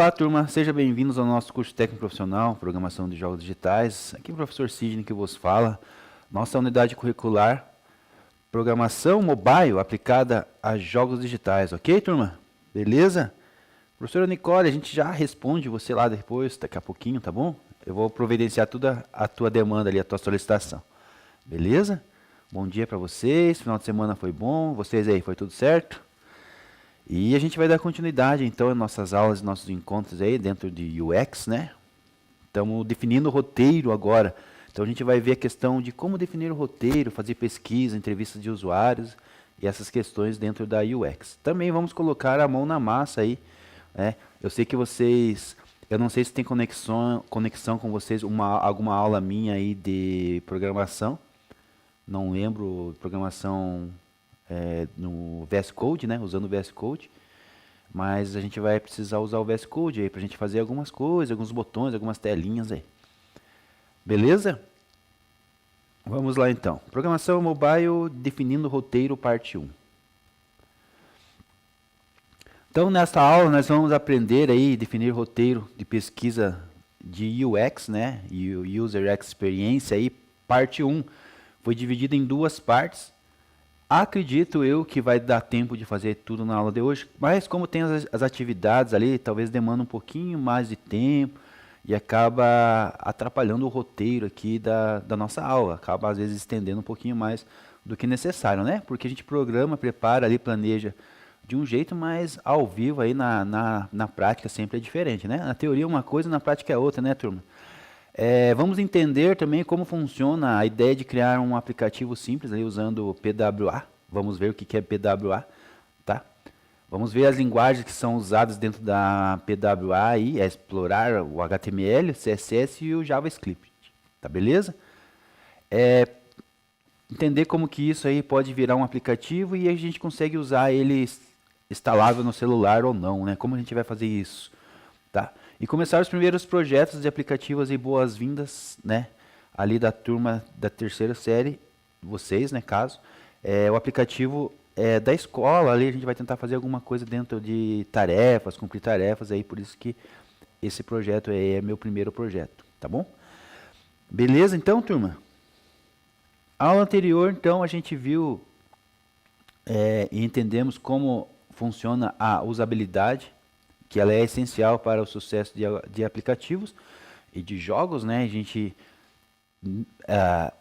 Olá, turma, sejam bem-vindos ao nosso curso técnico profissional, Programação de Jogos Digitais. Aqui é o professor Sidney que vos fala. Nossa unidade curricular, Programação Mobile aplicada a jogos digitais, ok, turma? Beleza? Professora Nicole, a gente já responde você lá depois, daqui a pouquinho, tá bom? Eu vou providenciar toda a tua demanda ali, a tua solicitação. Beleza? Bom dia para vocês, final de semana foi bom, vocês aí, foi tudo certo? E a gente vai dar continuidade, então, às nossas aulas, nossos encontros aí dentro de UX, né? Estamos definindo o roteiro agora. Então, a gente vai ver a questão de como definir o roteiro, fazer pesquisa, entrevistas de usuários e essas questões dentro da UX. Também vamos colocar a mão na massa aí, né? Eu sei que vocês... Eu não sei se tem conexão com vocês, alguma aula minha aí de programação. Não lembro, programação... no VS Code, né, usando o VS Code, mas a gente vai precisar usar o VS Code aí para a gente fazer algumas coisas, alguns botões, algumas telinhas aí. Beleza? Vamos lá então. Programação mobile definindo o roteiro, parte 1. Então, nesta aula nós vamos aprender aí definir roteiro de pesquisa de UX, né, User Experience aí, parte 1. Foi dividido em duas partes. Acredito eu que vai dar tempo de fazer tudo na aula de hoje, mas como tem as atividades ali, talvez demanda um pouquinho mais de tempo e acaba atrapalhando o roteiro aqui da nossa aula, acaba às vezes estendendo um pouquinho mais do que necessário, né? Porque a gente programa, prepara ali, planeja de um jeito, mas ao vivo aí na prática sempre é diferente, né? Na teoria é uma coisa, na prática é outra, né, turma? Vamos entender também como funciona a ideia de criar um aplicativo simples aí usando o PWA. Vamos ver o que é PWA, tá? Vamos ver as linguagens que são usadas dentro da PWA aí, explorar o HTML, o CSS e o JavaScript, tá beleza? Entender como que isso aí pode virar um aplicativo e a gente consegue usar ele instalável no celular ou não, né? Como a gente vai fazer isso, tá? E começar os primeiros projetos de aplicativos e boas-vindas, né? Ali da turma da terceira série, vocês, né, caso. O aplicativo da escola, ali a gente vai tentar fazer alguma coisa dentro de tarefas, cumprir tarefas, aí por isso que esse projeto é meu primeiro projeto, tá bom? Beleza, então, turma? A aula anterior, então, a gente viu e entendemos como funciona a usabilidade, que ela é essencial para o sucesso de aplicativos e de jogos, né? A gente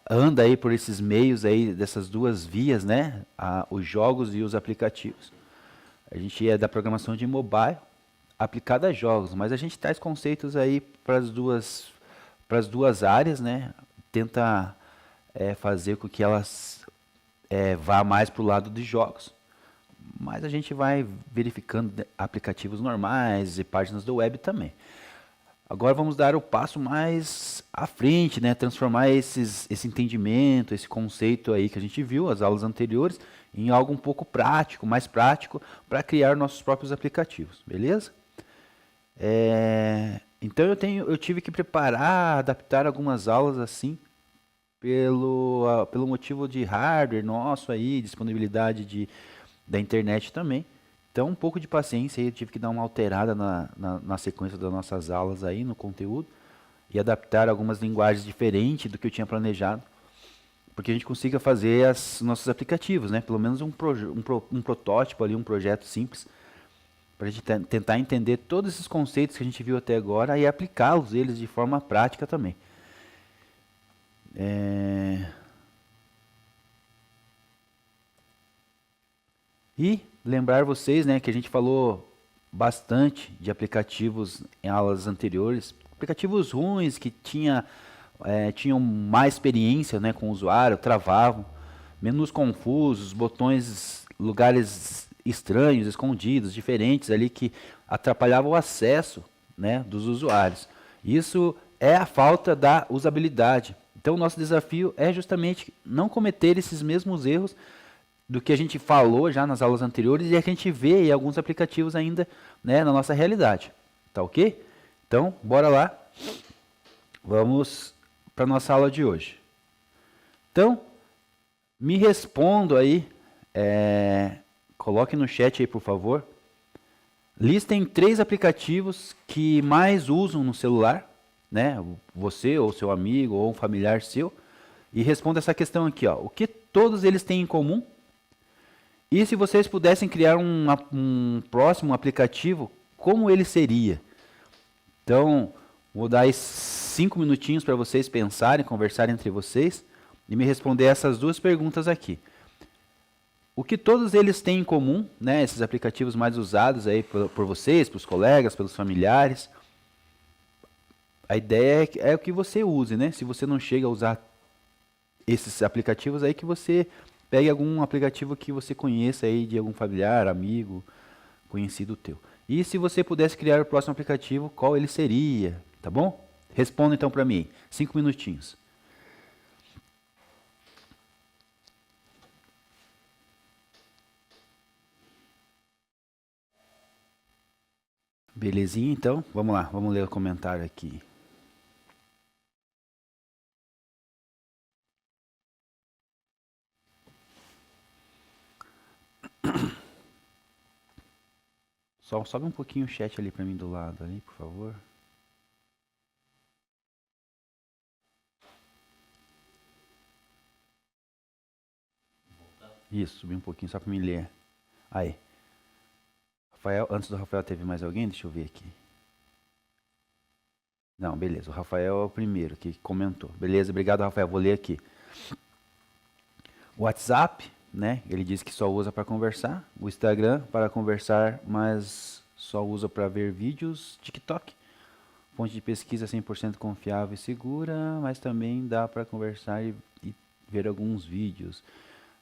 anda aí por esses meios aí, dessas duas vias, né? Os jogos e os aplicativos. A gente é da programação de mobile aplicada a jogos, mas a gente traz conceitos aí para as duas áreas, né? Tenta fazer com que elas vá mais para o lado de jogos. Mas a gente vai verificando aplicativos normais e páginas do web também. Agora vamos dar o passo mais à frente, né? Transformar esse entendimento, esse conceito aí que a gente viu, as aulas anteriores, em algo um pouco prático, mais prático, para criar nossos próprios aplicativos, beleza? Então eu tive que preparar, adaptar algumas aulas assim, pelo motivo de hardware nosso aí, disponibilidade da internet também. Então, um pouco de paciência aí, eu tive que dar uma alterada na sequência das nossas aulas aí, no conteúdo, e adaptar algumas linguagens diferentes do que eu tinha planejado, porque a gente consiga fazer os nossos aplicativos, né? Pelo menos um protótipo ali, um projeto simples, para a gente tentar entender todos esses conceitos que a gente viu até agora e aplicá-los eles de forma prática também. E lembrar vocês, né, que a gente falou bastante de aplicativos em aulas anteriores, aplicativos ruins que tinham mais experiência, né, com o usuário, travavam, menus confusos, botões, lugares estranhos, escondidos, diferentes ali que atrapalhavam o acesso, né, dos usuários. Isso é a falta da usabilidade. Então, o nosso desafio é justamente não cometer esses mesmos erros do que a gente falou já nas aulas anteriores e a gente vê em alguns aplicativos ainda, né, na nossa realidade. Tá ok? Então, bora lá. Vamos para a nossa aula de hoje. Então, me respondo aí, coloque no chat aí, por favor, Listem 3 aplicativos que mais usam no celular, né? Você ou seu amigo ou um familiar seu. E responda essa questão aqui, ó. O que todos eles têm em comum? E se vocês pudessem criar um próximo aplicativo, como ele seria? Então, vou dar aí 5 minutinhos para vocês pensarem, conversarem entre vocês e me responder essas 2 perguntas aqui. O que todos eles têm em comum, né? Esses aplicativos mais usados aí por vocês, pelos colegas, pelos familiares. A ideia é o que você use, né? Se você não chega a usar esses aplicativos aí, que você pegue algum aplicativo que você conheça aí de algum familiar, amigo, conhecido teu. E se você pudesse criar o próximo aplicativo, qual ele seria, tá bom? Responda então para mim, 5 minutinhos. Belezinha, então? Vamos lá, vamos ler o comentário aqui. Só sobe um pouquinho o chat ali para mim do lado ali, por favor. Isso, subir um pouquinho só para me ler. Aí. Rafael, antes do Rafael teve mais alguém? Deixa eu ver aqui. Não, beleza. O Rafael é o primeiro que comentou. Beleza, obrigado, Rafael. Vou ler aqui. O WhatsApp, né? Ele disse que só usa para conversar. O Instagram para conversar, mas só usa para ver vídeos. TikTok, fonte de pesquisa 100% confiável e segura, mas também dá para conversar e ver alguns vídeos.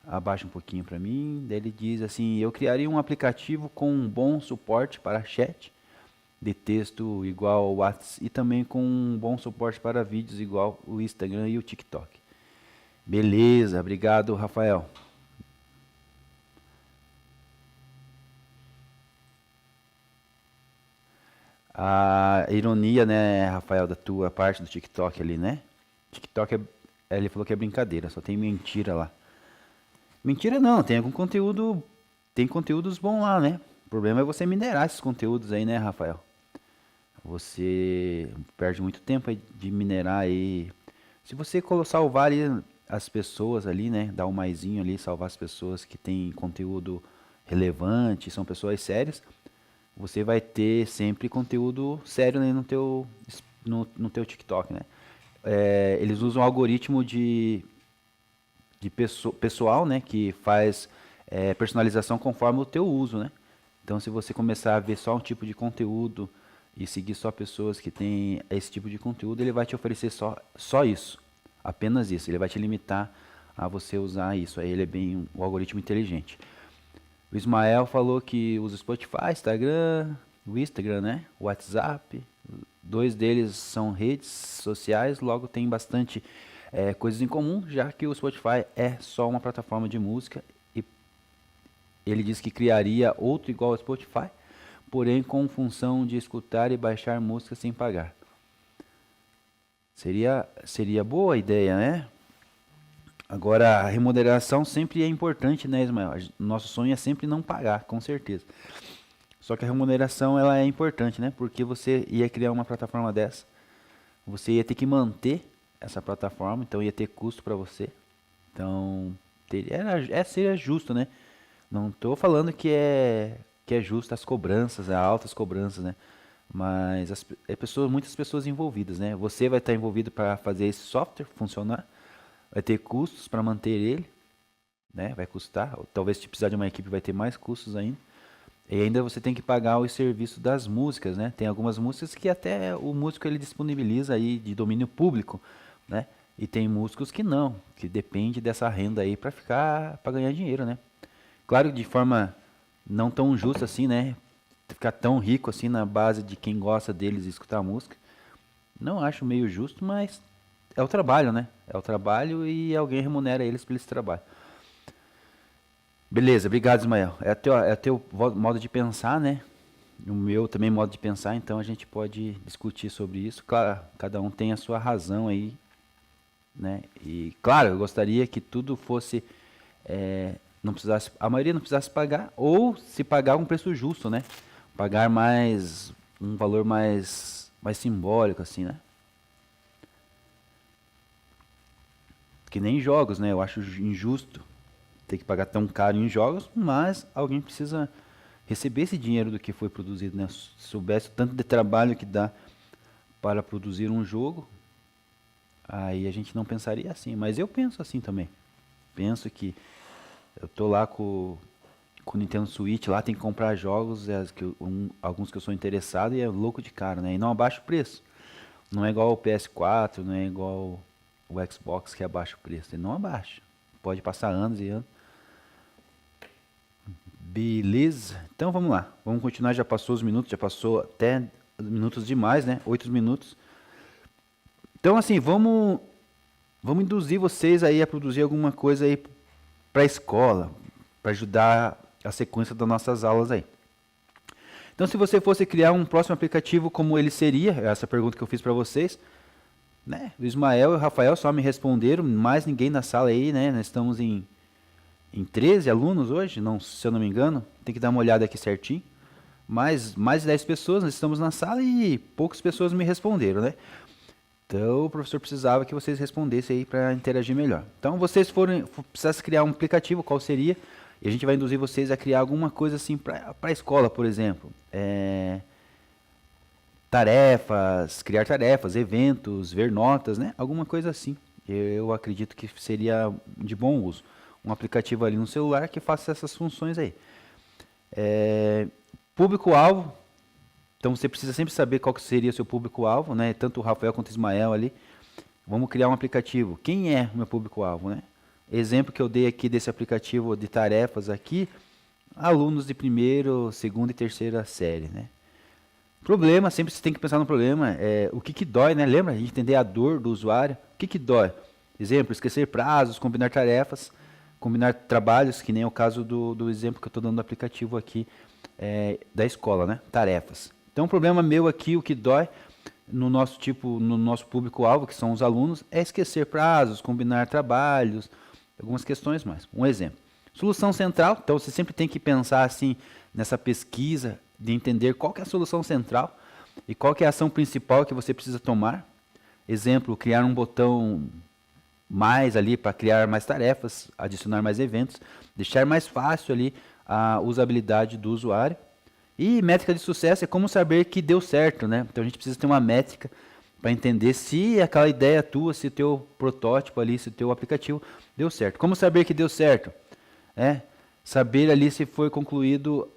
Abaixa um pouquinho para mim. Daí ele diz assim: eu criaria um aplicativo com um bom suporte para chat de texto igual ao WhatsApp e também com um bom suporte para vídeos igual o Instagram e o TikTok. Beleza, obrigado, Rafael. A ironia, né, Rafael, da tua parte do TikTok ali, né? TikTok ele falou que é brincadeira, só tem mentira lá. Mentira não, tem algum conteúdo, tem conteúdos bons lá, né? O problema é você minerar esses conteúdos aí, né, Rafael? Você perde muito tempo aí de minerar aí. Se você salvar ali as pessoas ali, né? Dar um maisinho ali, salvar as pessoas que têm conteúdo relevante, são pessoas sérias, você vai ter sempre conteúdo sério né, no teu TikTok, né? Eles usam um algoritmo de pessoal, né? Que faz personalização conforme o teu uso, né? Então, se você começar a ver só um tipo de conteúdo e seguir só pessoas que têm esse tipo de conteúdo, ele vai te oferecer só isso, apenas isso. Ele vai te limitar a você usar isso. Aí ele é bem o algoritmo inteligente. O Ismael falou que usa Spotify, Instagram, o Instagram, né? O WhatsApp. 2 deles são redes sociais, logo tem bastante coisas em comum, já que o Spotify é só uma plataforma de música e ele diz que criaria outro igual ao Spotify, porém com função de escutar e baixar música sem pagar. Seria boa a ideia, né? Agora, a remuneração sempre é importante, né, Ismael? Nosso sonho é sempre não pagar, com certeza. Só que a remuneração ela é importante, né? Porque você ia criar uma plataforma dessa, você ia ter que manter essa plataforma, então ia ter custo para você. Então, seria justo, né? Não estou falando que é justo as cobranças, as altas cobranças, né? Mas muitas pessoas envolvidas, né? Você vai estar envolvido para fazer esse software funcionar, vai ter custos para manter ele, né? Vai custar. Ou talvez se precisar de uma equipe vai ter mais custos ainda. E ainda você tem que pagar o serviço das músicas, né? Tem algumas músicas que até o músico ele disponibiliza aí de domínio público, né? E tem músicos que não, que depende dessa renda aí para ganhar dinheiro, né? Claro, de forma não tão justa assim, né? Ficar tão rico assim na base de quem gosta deles e escutar música. Não acho meio justo, mas é o trabalho, né? É o trabalho e alguém remunera eles por esse trabalho. Beleza, obrigado, Ismael. É teu modo de pensar, né? O meu também modo de pensar, então a gente pode discutir sobre isso. Claro, cada um tem a sua razão aí, né? E claro, eu gostaria que tudo fosse, não precisasse, a maioria não precisasse pagar, ou se pagar um preço justo, né? pagar mais, um valor mais simbólico, assim, né? Que nem jogos, né? Eu acho injusto ter que pagar tão caro em jogos, mas alguém precisa receber esse dinheiro do que foi produzido, né? Se soubesse o tanto de trabalho que dá para produzir um jogo, aí a gente não pensaria assim. Mas eu penso assim também. Penso que eu tô lá com o Nintendo Switch, lá tem que comprar jogos, alguns que eu sou interessado e é louco de cara, né? E não abaixa o preço. Não é igual o PS4, não é igual o Xbox que abaixa o preço. Ele não abaixa. Pode passar anos e anos. Beleza. Então vamos lá. Vamos continuar. Já passou os minutos, já passou até minutos demais, né? 8 minutos. Então assim, vamos induzir vocês aí a produzir alguma coisa aí para a escola, para ajudar a sequência das nossas aulas aí. Então se você fosse criar um próximo aplicativo, como ele seria? Essa pergunta que eu fiz para vocês, né? O Ismael e o Rafael só me responderam, mais ninguém na sala aí, né? Nós estamos em 13 alunos hoje, não, se eu não me engano. Tem que dar uma olhada aqui certinho. Mais de 10 pessoas, nós estamos na sala e poucas pessoas me responderam, né? Então o professor precisava que vocês respondessem aí para interagir melhor. Então vocês precisassem criar um aplicativo, qual seria? E a gente vai induzir vocês a criar alguma coisa assim para a escola, por exemplo. Tarefas, criar tarefas, eventos, ver notas, né? Alguma coisa assim. Eu acredito que seria de bom uso. Um aplicativo ali no celular que faça essas funções aí. Público-alvo. Então você precisa sempre saber qual que seria o seu público-alvo, né? Tanto o Rafael quanto o Ismael ali. Vamos criar um aplicativo. Quem é o meu público-alvo, né? Exemplo que eu dei aqui desse aplicativo de tarefas aqui, alunos de primeiro, segunda e terceira série, né? Problema, sempre você tem que pensar no problema, o que dói, né? Lembra? A gente entender a dor do usuário. O que dói? Exemplo, esquecer prazos, combinar tarefas, combinar trabalhos, que nem é o caso do exemplo que eu estou dando do aplicativo aqui da escola, né? Tarefas. Então, o problema meu aqui, o que dói no nosso público-alvo, que são os alunos, é esquecer prazos, combinar trabalhos, algumas questões mais. Um exemplo. Solução central, então você sempre tem que pensar assim nessa pesquisa de entender qual que é a solução central e qual que é a ação principal que você precisa tomar. Exemplo, criar um botão mais ali para criar mais tarefas, adicionar mais eventos, deixar mais fácil ali a usabilidade do usuário. E métrica de sucesso é como saber que deu certo, né? Então a gente precisa ter uma métrica para entender se aquela ideia tua, se o teu protótipo ali, se o teu aplicativo deu certo. Como saber que deu certo? Saber ali se foi concluído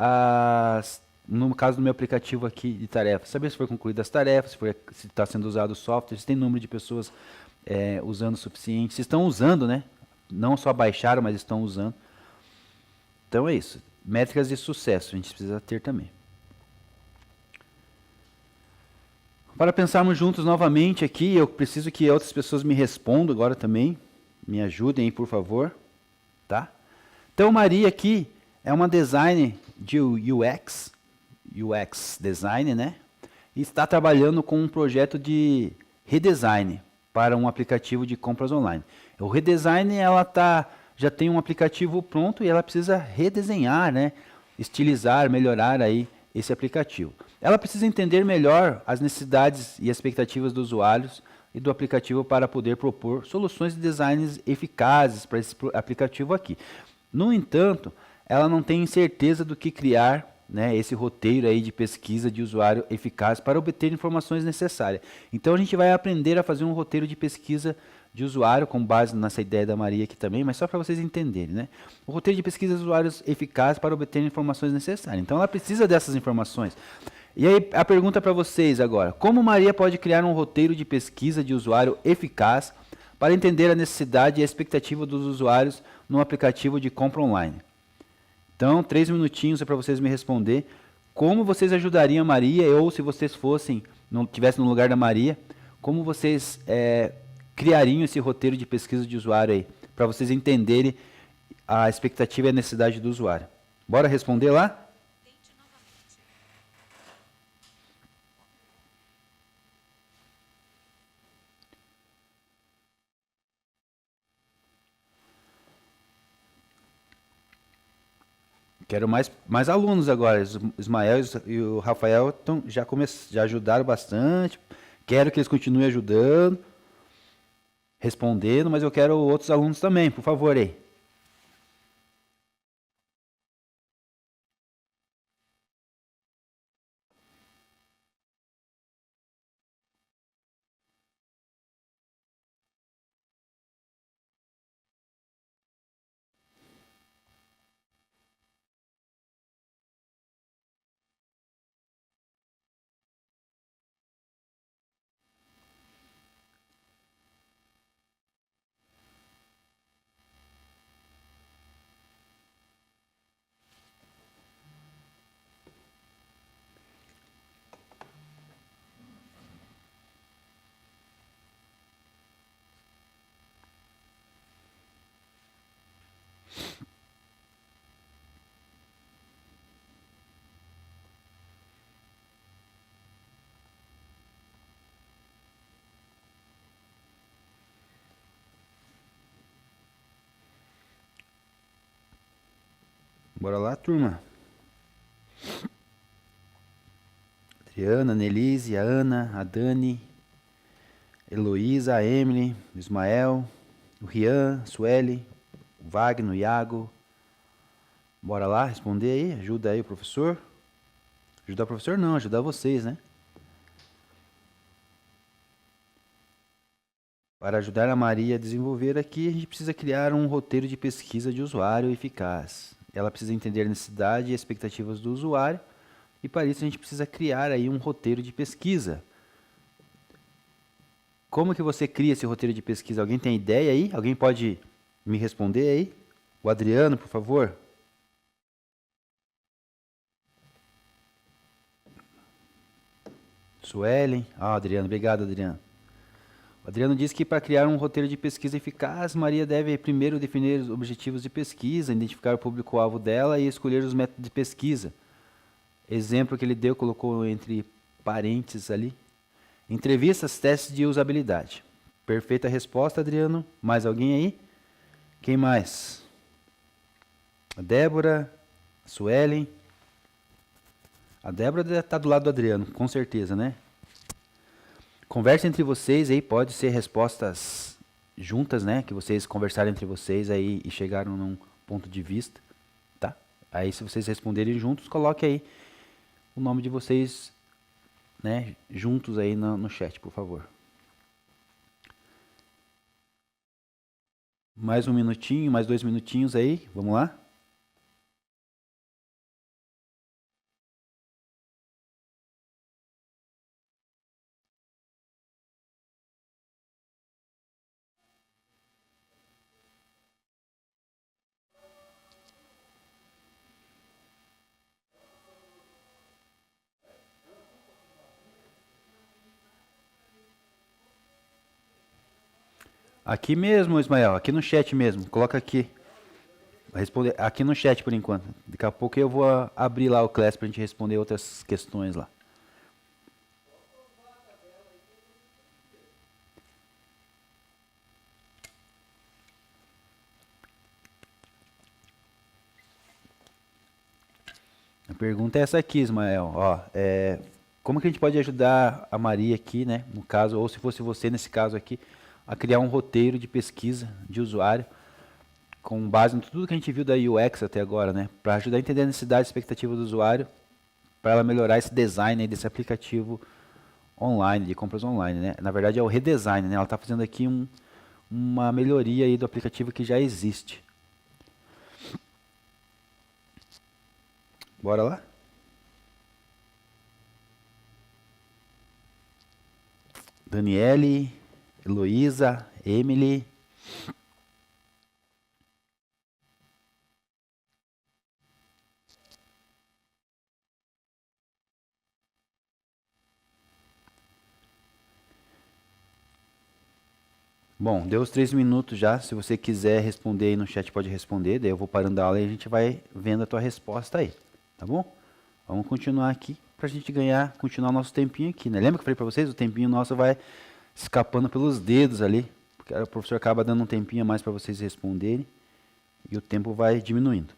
no caso do meu aplicativo aqui de tarefas, saber se foi concluídas as tarefas, se está sendo usado o software, se tem número de pessoas usando o suficiente, se estão usando, né? Não só baixaram, mas estão usando. Então é isso. Métricas de sucesso a gente precisa ter também. Para pensarmos juntos novamente aqui, eu preciso que outras pessoas me respondam agora também. Me ajudem aí, por favor. Tá? Então, Maria aqui é uma designer de UX design, né? E está trabalhando com um projeto de redesign para um aplicativo de compras online. O redesign, já tem um aplicativo pronto e ela precisa redesenhar, né? Estilizar, melhorar aí esse aplicativo. Ela precisa entender melhor as necessidades e expectativas dos usuários e do aplicativo para poder propor soluções de designs eficazes para esse aplicativo aqui. No entanto, ela não tem certeza do que criar, né, esse roteiro aí de pesquisa de usuário eficaz para obter informações necessárias. Então a gente vai aprender a fazer um roteiro de pesquisa de usuário com base nessa ideia da Maria aqui também, mas só para vocês entenderem, né? O roteiro de pesquisa de usuários eficaz para obter informações necessárias. Então ela precisa dessas informações. E aí a pergunta para vocês agora: como Maria pode criar um roteiro de pesquisa de usuário eficaz para entender a necessidade e a expectativa dos usuários no aplicativo de compra online? Então, 3 minutinhos para vocês me responder como vocês ajudariam a Maria, ou se vocês não tivessem no lugar da Maria, como vocês criariam esse roteiro de pesquisa de usuário aí, para vocês entenderem a expectativa e a necessidade do usuário. Bora responder lá? Quero mais alunos agora. O Ismael e o Rafael já ajudaram bastante. Quero que eles continuem ajudando, respondendo, mas eu quero outros alunos também, por favor aí. Bora lá, turma. Adriana, a Nelise, a Ana, a Dani, Heloísa, a Emily, o Ismael, o Rian, a Sueli, o Wagner, o Iago. Bora lá responder aí, ajuda aí o professor. Ajudar o professor não, ajudar vocês, né? Para ajudar a Maria a desenvolver aqui, a gente precisa criar um roteiro de pesquisa de usuário eficaz. Ela precisa entender a necessidade e expectativas do usuário, e para isso a gente precisa criar aí um roteiro de pesquisa. Como que você cria esse roteiro de pesquisa? Alguém tem ideia aí? Alguém pode me responder aí? O Adriano, por favor. Suelen. Ah, Adriano, obrigado, Adriano. O Adriano diz que para criar um roteiro de pesquisa eficaz, Maria deve primeiro definir os objetivos de pesquisa, identificar o público-alvo dela e escolher os métodos de pesquisa. Exemplo que ele deu, colocou entre parênteses ali. Entrevistas, testes de usabilidade. Perfeita resposta, Adriano. Mais alguém aí? Quem mais? A Débora, a Suelen. A Débora está do lado do Adriano, com certeza, né? Conversa entre vocês aí, pode ser respostas juntas, né? Que vocês conversaram entre vocês aí e chegaram num ponto de vista, tá? Aí se vocês responderem juntos, coloque aí o nome de vocês, né? Juntos aí no chat, por favor. Mais um minutinho, mais 2 minutinhos aí, vamos lá? Aqui mesmo, Ismael, aqui no chat mesmo, coloca aqui. Vai responder aqui no chat por enquanto. Daqui a pouco eu vou abrir lá o Class para a gente responder outras questões lá. A pergunta é essa aqui, Ismael. Ó, como que a gente pode ajudar a Maria aqui, né? No caso, ou se fosse você nesse caso aqui, a criar um roteiro de pesquisa de usuário com base em tudo que a gente viu da UX até agora, né? Para ajudar a entender a necessidade e expectativa do usuário, para ela melhorar esse design aí desse aplicativo online, de compras online, né? Na verdade é o redesign, né? Ela está fazendo aqui uma melhoria aí do aplicativo que já existe. Bora lá? Daniele, Heloísa, Emily. Bom, deu os 3 minutos já. Se você quiser responder aí no chat, pode responder. Daí eu vou parando a aula e a gente vai vendo a tua resposta aí. Tá bom? Vamos continuar aqui pra gente continuar nosso tempinho aqui, né? Lembra que eu falei pra vocês? O tempinho nosso vai escapando pelos dedos ali. Porque o professor acaba dando um tempinho a mais para vocês responderem. E o tempo vai diminuindo.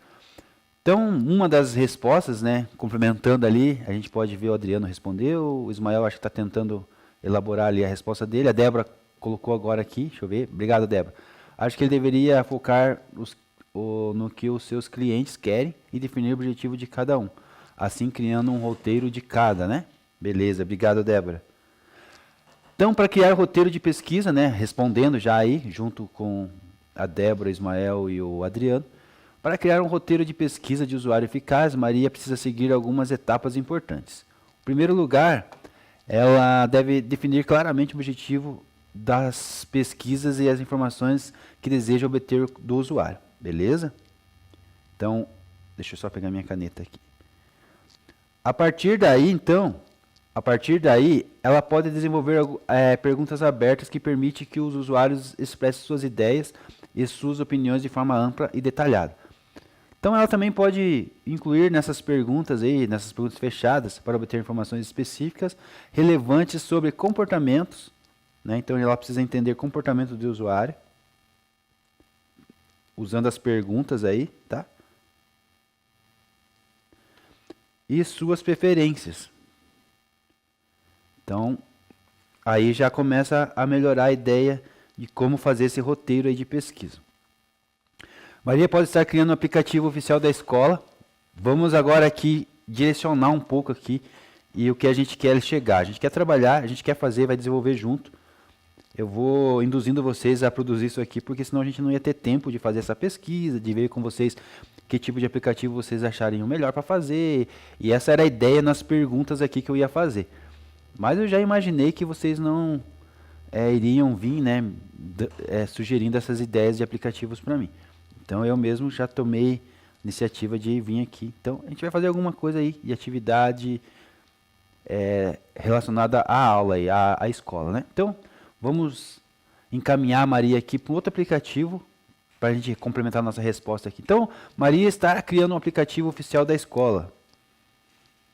Então, uma das respostas, né, complementando ali, a gente pode ver o Adriano respondeu, o Ismael acho que está tentando elaborar ali a resposta dele, a Débora colocou agora aqui, deixa eu ver, obrigado, Débora. Acho que ele deveria focar no que os seus clientes querem e definir o objetivo de cada um, assim criando um roteiro de cada, né? Beleza, obrigado, Débora. Então, para criar o roteiro de pesquisa, né, respondendo já aí, junto com a Débora, Ismael e o Adriano, para criar um roteiro de pesquisa de usuário eficaz, Maria precisa seguir algumas etapas importantes. Em primeiro lugar, ela deve definir claramente o objetivo das pesquisas e as informações que deseja obter do usuário, beleza? Então, deixa eu só pegar minha caneta aqui. A partir daí, então, ela pode desenvolver perguntas abertas que permitem que os usuários expressem suas ideias e suas opiniões de forma ampla e detalhada. Então, ela também pode incluir nessas perguntas fechadas, para obter informações específicas relevantes sobre comportamentos, né? Então, ela precisa entender comportamento do usuário, usando as perguntas aí, tá? E suas preferências. Então, aí já começa a melhorar a ideia de como fazer esse roteiro aí de pesquisa. Maria pode estar criando um aplicativo oficial da escola. Vamos agora aqui direcionar um pouco aqui e o que a gente quer chegar. A gente quer trabalhar, a gente quer fazer, vai desenvolver junto. Eu vou induzindo vocês a produzir isso aqui, porque senão a gente não ia ter tempo de fazer essa pesquisa, de ver com vocês que tipo de aplicativo vocês acharem o melhor para fazer. E essa era a ideia nas perguntas aqui que eu ia fazer. Mas eu já imaginei que vocês não iriam vir, né, sugerindo essas ideias de aplicativos para mim. Então eu mesmo já tomei iniciativa de vir aqui. Então a gente vai fazer alguma coisa aí de atividade relacionada à aula e à escola, né? Então vamos encaminhar a Maria aqui para um outro aplicativo para a gente complementar a nossa resposta aqui. Então Maria está criando um aplicativo oficial da escola.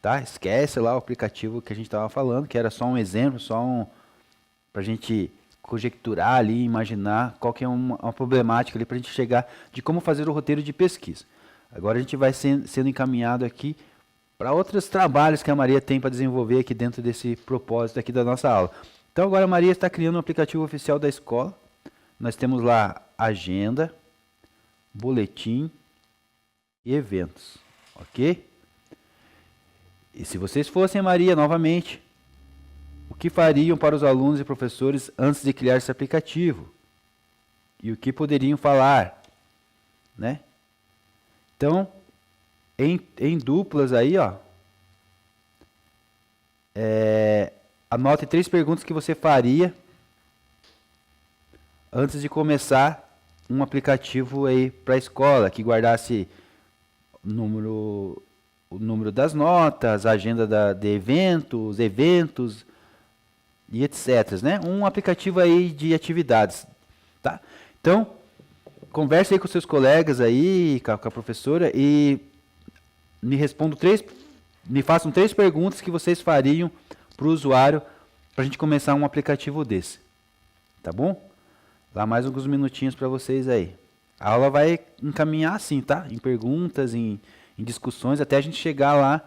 Tá? Esquece lá o aplicativo que a gente estava falando, que era só um exemplo, para a gente conjecturar ali, imaginar qual que é uma problemática ali para a gente chegar de como fazer o roteiro de pesquisa. Agora a gente vai sendo encaminhado aqui para outros trabalhos que a Maria tem para desenvolver aqui dentro desse propósito aqui da nossa aula. Então agora a Maria está criando um aplicativo oficial da escola. Nós temos lá agenda, boletim e eventos, ok? E se vocês fossem Maria novamente, o que fariam para os alunos e professores antes de criar esse aplicativo? E o que poderiam falar, né? Então, em duplas aí, ó, anote 3 perguntas que você faria antes de começar um aplicativo aí para a escola, que guardasse o número das notas, a agenda de eventos e etc, né? Um aplicativo aí de atividades, tá? Então, converse aí com seus colegas aí, com a professora e me façam 3 perguntas que vocês fariam para o usuário para a gente começar um aplicativo desse, tá bom? Dá mais alguns minutinhos para vocês aí. A aula vai encaminhar assim, tá? Em perguntas, em discussões, até a gente chegar lá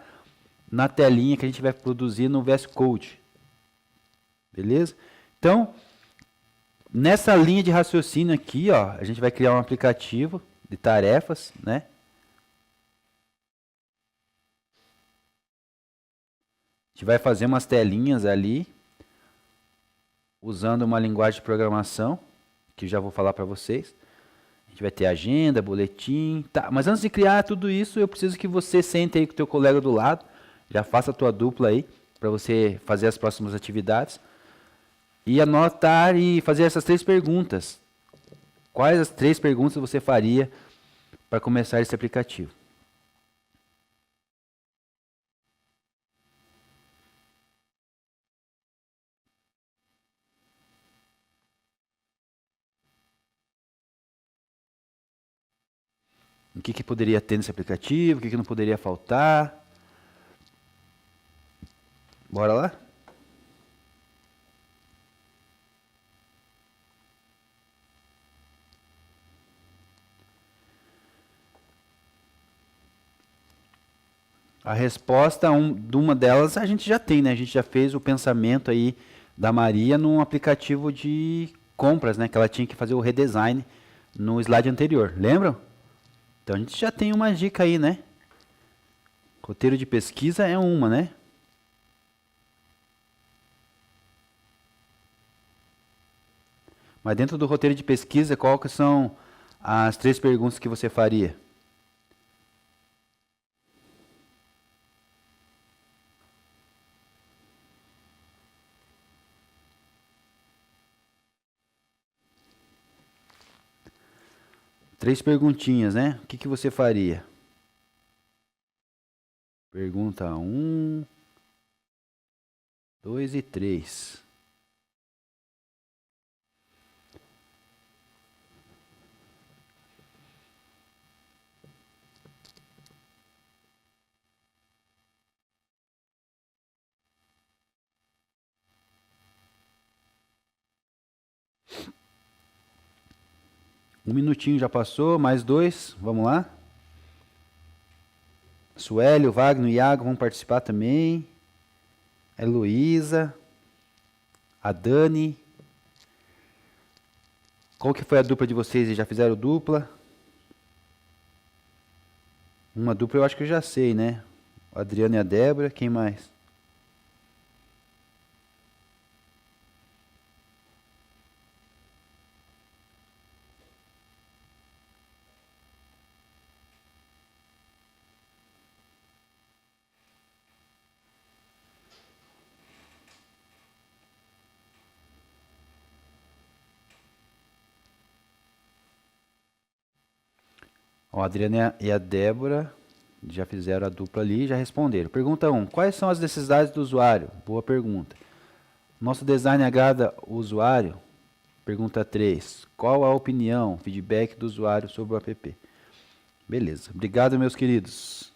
na telinha que a gente vai produzir no VS Code. Beleza? Então, nessa linha de raciocínio aqui, ó, a gente vai criar um aplicativo de tarefas, né? A gente vai fazer umas telinhas ali, usando uma linguagem de programação, que já vou falar para vocês. A gente vai ter agenda, boletim, tá? Mas antes de criar tudo isso, eu preciso que você sente aí com o teu colega do lado, já faça a tua dupla aí, para você fazer as próximas atividades. E anotar e fazer essas 3 perguntas. Quais as 3 perguntas você faria para começar esse aplicativo? O que poderia ter nesse aplicativo? O que não poderia faltar? Bora lá? A resposta de uma delas a gente já tem, né? A gente já fez o pensamento aí da Maria num aplicativo de compras, né? Que ela tinha que fazer o redesign no slide anterior. Lembram? Então a gente já tem uma dica aí, né? Roteiro de pesquisa é uma, né? Mas dentro do roteiro de pesquisa, qual que são as 3 perguntas que você faria? Três perguntinhas, né? O que que você faria? Pergunta 1, 2 e 3. Um minutinho já passou, mais 2, vamos lá. Suélio, Wagner, Iago vão participar também. A Heloísa, a Dani. Qual que foi a dupla de vocês? Já fizeram dupla? Uma dupla eu acho que eu já sei, né? O Adriano e a Débora, quem mais? O Adriano e a Débora já fizeram a dupla ali, já responderam. Pergunta 1. Quais são as necessidades do usuário? Boa pergunta. Nosso design agrada o usuário? Pergunta 3. Qual a opinião, feedback do usuário sobre o app? Beleza. Obrigado, meus queridos.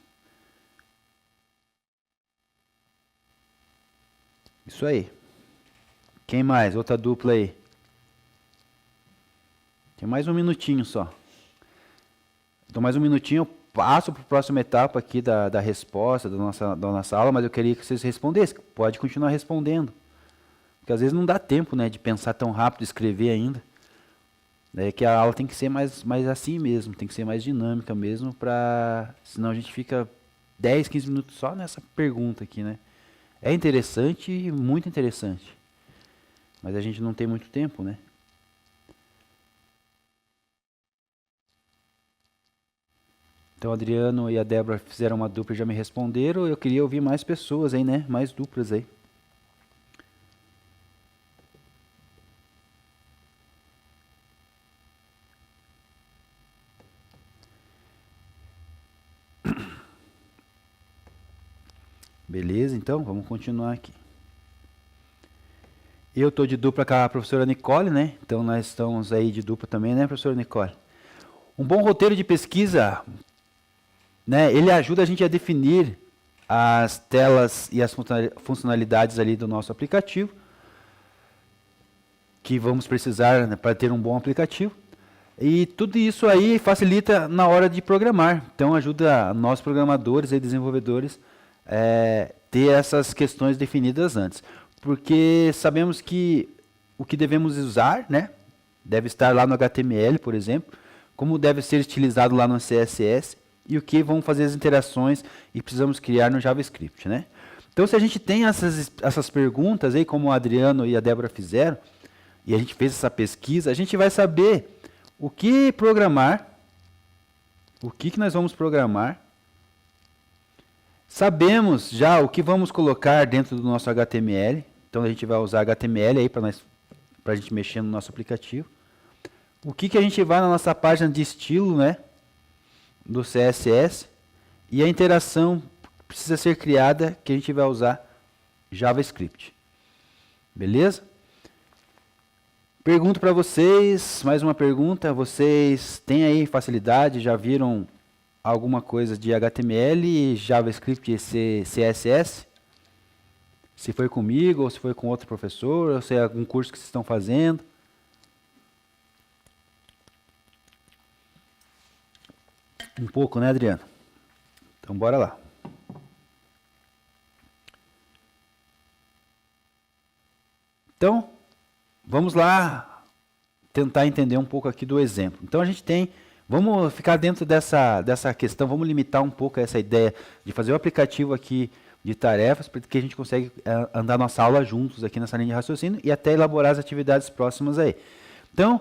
Isso aí. Quem mais? Outra dupla aí. Tem mais um minutinho só. Então, mais um minutinho, eu passo para a próxima etapa aqui da resposta da nossa aula, mas eu queria que vocês respondessem. Pode continuar respondendo. Porque às vezes não dá tempo, né, de pensar tão rápido, escrever ainda. É que a aula tem que ser mais assim mesmo, tem que ser mais dinâmica mesmo, senão a gente fica 10, 15 minutos só nessa pergunta aqui, né? É interessante, muito interessante. Mas a gente não tem muito tempo, né? Então, o Adriano e a Débora fizeram uma dupla e já me responderam. Eu queria ouvir mais pessoas aí, né? Mais duplas aí. Beleza, então, vamos continuar aqui. Eu estou de dupla com a professora Nicole, né? Então, nós estamos aí de dupla também, né, professora Nicole? Um bom roteiro de pesquisa, né? Ele ajuda a gente a definir as telas e as funcionalidades ali do nosso aplicativo, que vamos precisar, né, para ter um bom aplicativo. E tudo isso aí facilita na hora de programar. Então ajuda nós programadores e desenvolvedores ter essas questões definidas antes. Porque sabemos que o que devemos usar, né, deve estar lá no HTML, por exemplo, como deve ser estilizado lá no CSS e o que vão fazer as interações e precisamos criar no JavaScript, né? Então, se a gente tem essas perguntas aí, como o Adriano e a Débora fizeram, e a gente fez essa pesquisa, a gente vai saber o que programar, o que nós vamos programar. Sabemos já o que vamos colocar dentro do nosso HTML. Então, a gente vai usar HTML aí para a gente mexer no nosso aplicativo. O que a gente vai na nossa página de estilo, né, do CSS. E a interação precisa ser criada, que a gente vai usar JavaScript. Beleza? Pergunto para vocês, mais uma pergunta. Vocês têm aí facilidade, já viram alguma coisa de HTML, JavaScript e CSS? Se foi comigo, ou se foi com outro professor, ou se é algum curso que vocês estão fazendo? Um pouco, né, Adriano? Então, bora lá. Então, vamos lá tentar entender um pouco aqui do exemplo. Então, a gente tem, vamos ficar dentro dessa questão, vamos limitar um pouco essa ideia de fazer o aplicativo aqui de tarefas, porque a gente consegue andar nossa aula juntos aqui nessa linha de raciocínio e até elaborar as atividades próximas aí. Então,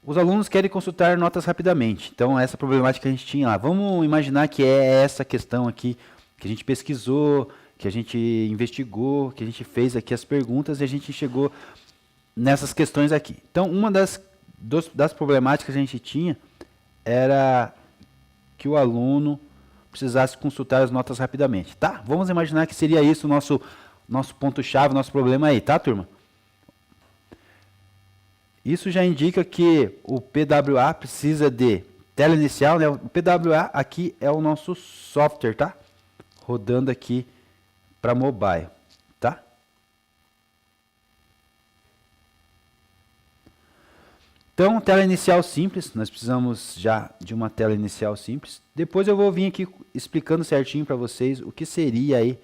os alunos querem consultar notas rapidamente. Então, essa problemática que a gente tinha lá. Vamos imaginar que é essa questão aqui que a gente pesquisou, que a gente investigou, que a gente fez aqui as perguntas e a gente chegou nessas questões aqui. Então, uma das problemáticas que a gente tinha era que o aluno precisasse consultar as notas rapidamente, tá? Vamos imaginar que seria isso o nosso ponto-chave, nosso problema aí, tá, turma? Isso já indica que o PWA precisa de tela inicial, né? O PWA aqui é o nosso software, tá? Rodando aqui para mobile, tá? Então, tela inicial simples, nós precisamos já de uma tela inicial simples. Depois eu vou vir aqui explicando certinho para vocês o que seria aí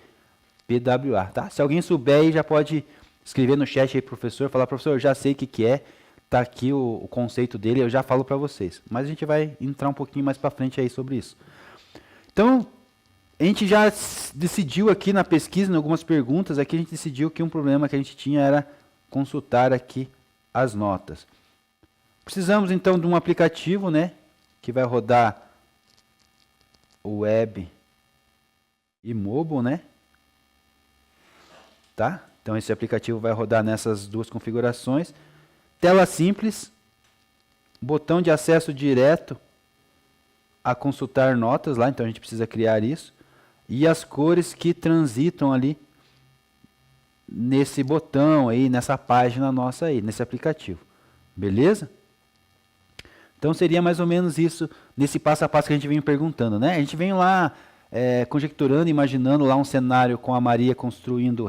PWA, tá? Se alguém souber aí, já pode escrever no chat aí, professor, falar, professor, já sei o que é, tá aqui o conceito dele, eu já falo para vocês. Mas a gente vai entrar um pouquinho mais para frente aí sobre isso. Então, a gente já decidiu aqui na pesquisa, em algumas perguntas, aqui a gente decidiu que um problema que a gente tinha era consultar aqui as notas. Precisamos então de um aplicativo, né, que vai rodar o web e mobile, né? Tá? Então esse aplicativo vai rodar nessas duas configurações. Tela simples, botão de acesso direto a consultar notas lá, então a gente precisa criar isso. E as cores que transitam ali nesse botão aí, nessa página nossa aí, nesse aplicativo. Beleza? Então seria mais ou menos isso, nesse passo a passo que a gente vem perguntando, né? A gente vem lá conjecturando, imaginando lá um cenário com a Maria construindo,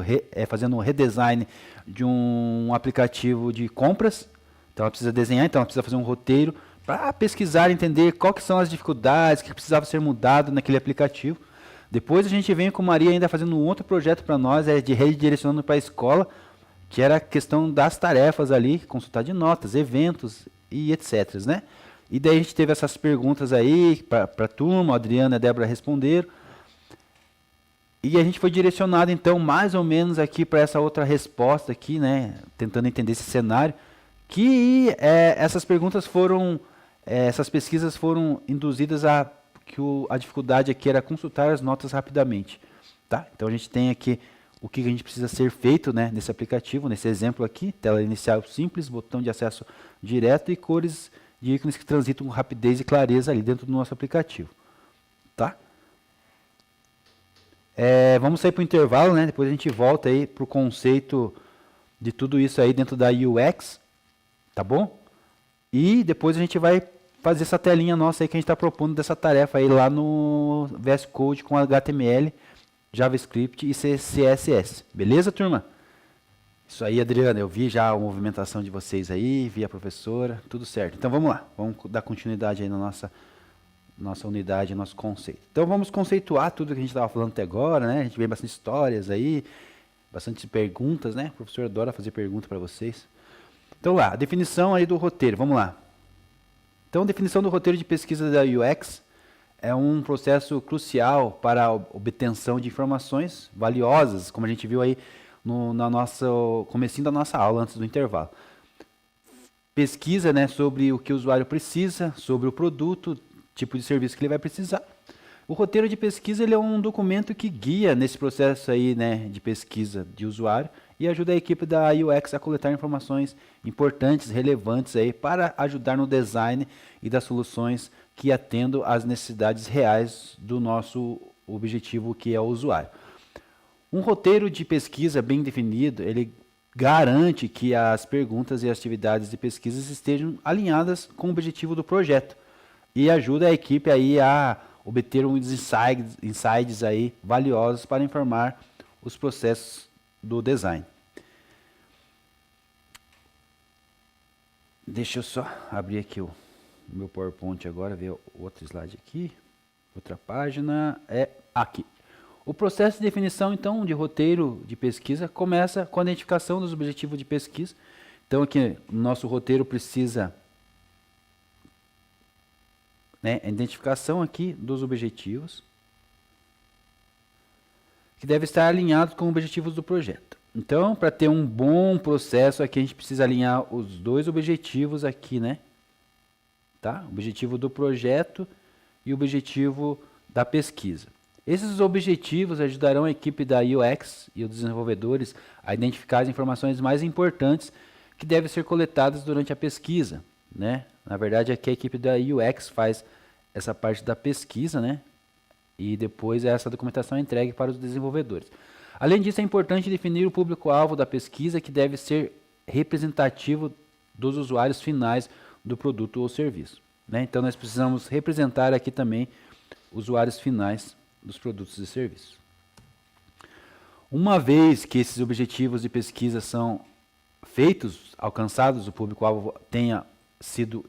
fazendo um redesign de um aplicativo de compras. Então ela precisa desenhar, então ela precisa fazer um roteiro para pesquisar, entender quais que são as dificuldades, o que precisava ser mudado naquele aplicativo. Depois a gente vem com a Maria ainda fazendo um outro projeto para nós, de redirecionando para a escola, que era a questão das tarefas ali, consultar de notas, eventos e etc, né? E daí a gente teve essas perguntas aí para a turma, a Adriana e a Débora responderam. E a gente foi direcionado então mais ou menos aqui para essa outra resposta aqui, né? Tentando entender esse cenário, que essas perguntas foram, essas pesquisas foram induzidas a que a dificuldade aqui era consultar as notas rapidamente, tá? Então a gente tem aqui o que a gente precisa ser feito, né, nesse aplicativo, nesse exemplo aqui, tela inicial simples, botão de acesso direto e cores de ícones que transitam com rapidez e clareza ali dentro do nosso aplicativo, tá? Vamos sair para o intervalo, né? Depois a gente volta aí para o conceito de tudo isso aí dentro da UX, tá bom? E depois a gente vai fazer essa telinha nossa aí que a gente está propondo dessa tarefa aí lá no VS Code com HTML, JavaScript e CSS. Beleza, turma? Isso aí, Adriana, eu vi já a movimentação de vocês aí, vi a professora, tudo certo. Então vamos lá, vamos dar continuidade aí na nossa unidade, nosso conceito. Então vamos conceituar tudo que a gente estava falando até agora, né? A gente vê bastante histórias aí, bastante perguntas, né? O professor adora fazer pergunta para vocês. Então lá, a definição aí do roteiro, vamos lá. Então, a definição do roteiro de pesquisa da UX é um processo crucial para a obtenção de informações valiosas, como a gente viu aí no comecinho da nossa aula, antes do intervalo. Pesquisa, né, sobre o que o usuário precisa, sobre o produto, tipo de serviço que ele vai precisar. O roteiro de pesquisa ele é um documento que guia nesse processo aí, né, de pesquisa de usuário e ajuda a equipe da UX a coletar informações importantes, relevantes aí para ajudar no design e das soluções que atendam às necessidades reais do nosso objetivo, que é o usuário. Um roteiro de pesquisa bem definido, ele garante que as perguntas e as atividades de pesquisa estejam alinhadas com o objetivo do projeto e ajuda a equipe aí a obter uns insights aí valiosos para informar os processos do design. Deixa eu só abrir aqui o meu PowerPoint agora, ver outro slide aqui. Outra página é aqui. O processo de definição, então, de roteiro de pesquisa começa com a identificação dos objetivos de pesquisa. Então, aqui, no nosso roteiro precisa, né, a identificação aqui dos objetivos, que deve estar alinhado com os objetivos do projeto. Então, para ter um bom processo aqui, a gente precisa alinhar os dois objetivos aqui, né? Tá? O objetivo do projeto e o objetivo da pesquisa. Esses objetivos ajudarão a equipe da UX e os desenvolvedores a identificar as informações mais importantes que devem ser coletadas durante a pesquisa, né? Na verdade, aqui a equipe da UX faz essa parte da pesquisa, né? E depois essa documentação é entregue para os desenvolvedores. Além disso, é importante definir o público-alvo da pesquisa, que deve ser representativo dos usuários finais do produto ou serviço, né? Então, nós precisamos representar aqui também usuários finais dos produtos e serviços. Uma vez que esses objetivos de pesquisa são feitos, alcançados, o público-alvo tenha sido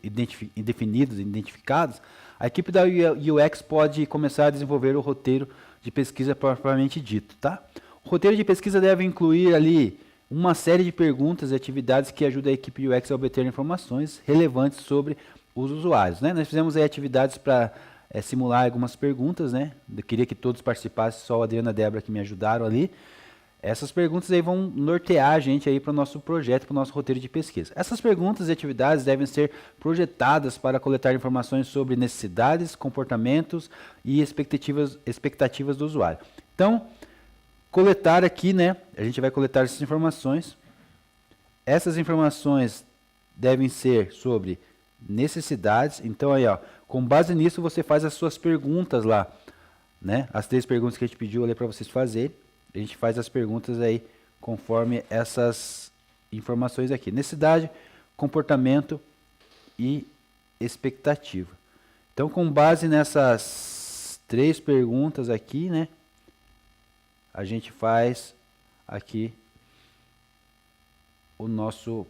definidos, identificados, a equipe da UX pode começar a desenvolver o roteiro de pesquisa propriamente dito, tá? O roteiro de pesquisa deve incluir ali uma série de perguntas e atividades que ajudam a equipe UX a obter informações relevantes sobre os usuários, né? Nós fizemos aí atividades para simular algumas perguntas, né? Eu queria que todos participassem, só a Adriana e a Débora que me ajudaram ali. Essas perguntas aí vão nortear a gente aí para o nosso projeto, para o nosso roteiro de pesquisa. Essas perguntas e atividades devem ser projetadas para coletar informações sobre necessidades, comportamentos e expectativas do usuário. Então, coletar aqui, né? A gente vai coletar essas informações. Essas informações devem ser sobre necessidades. Então, aí, ó, com base nisso, você faz as suas perguntas lá, né? As 3 perguntas que a gente pediu ali para vocês fazerem. A gente faz as perguntas aí conforme essas informações aqui. Necessidade, comportamento e expectativa. Então, com base nessas 3 perguntas aqui, né? A gente faz aqui o nosso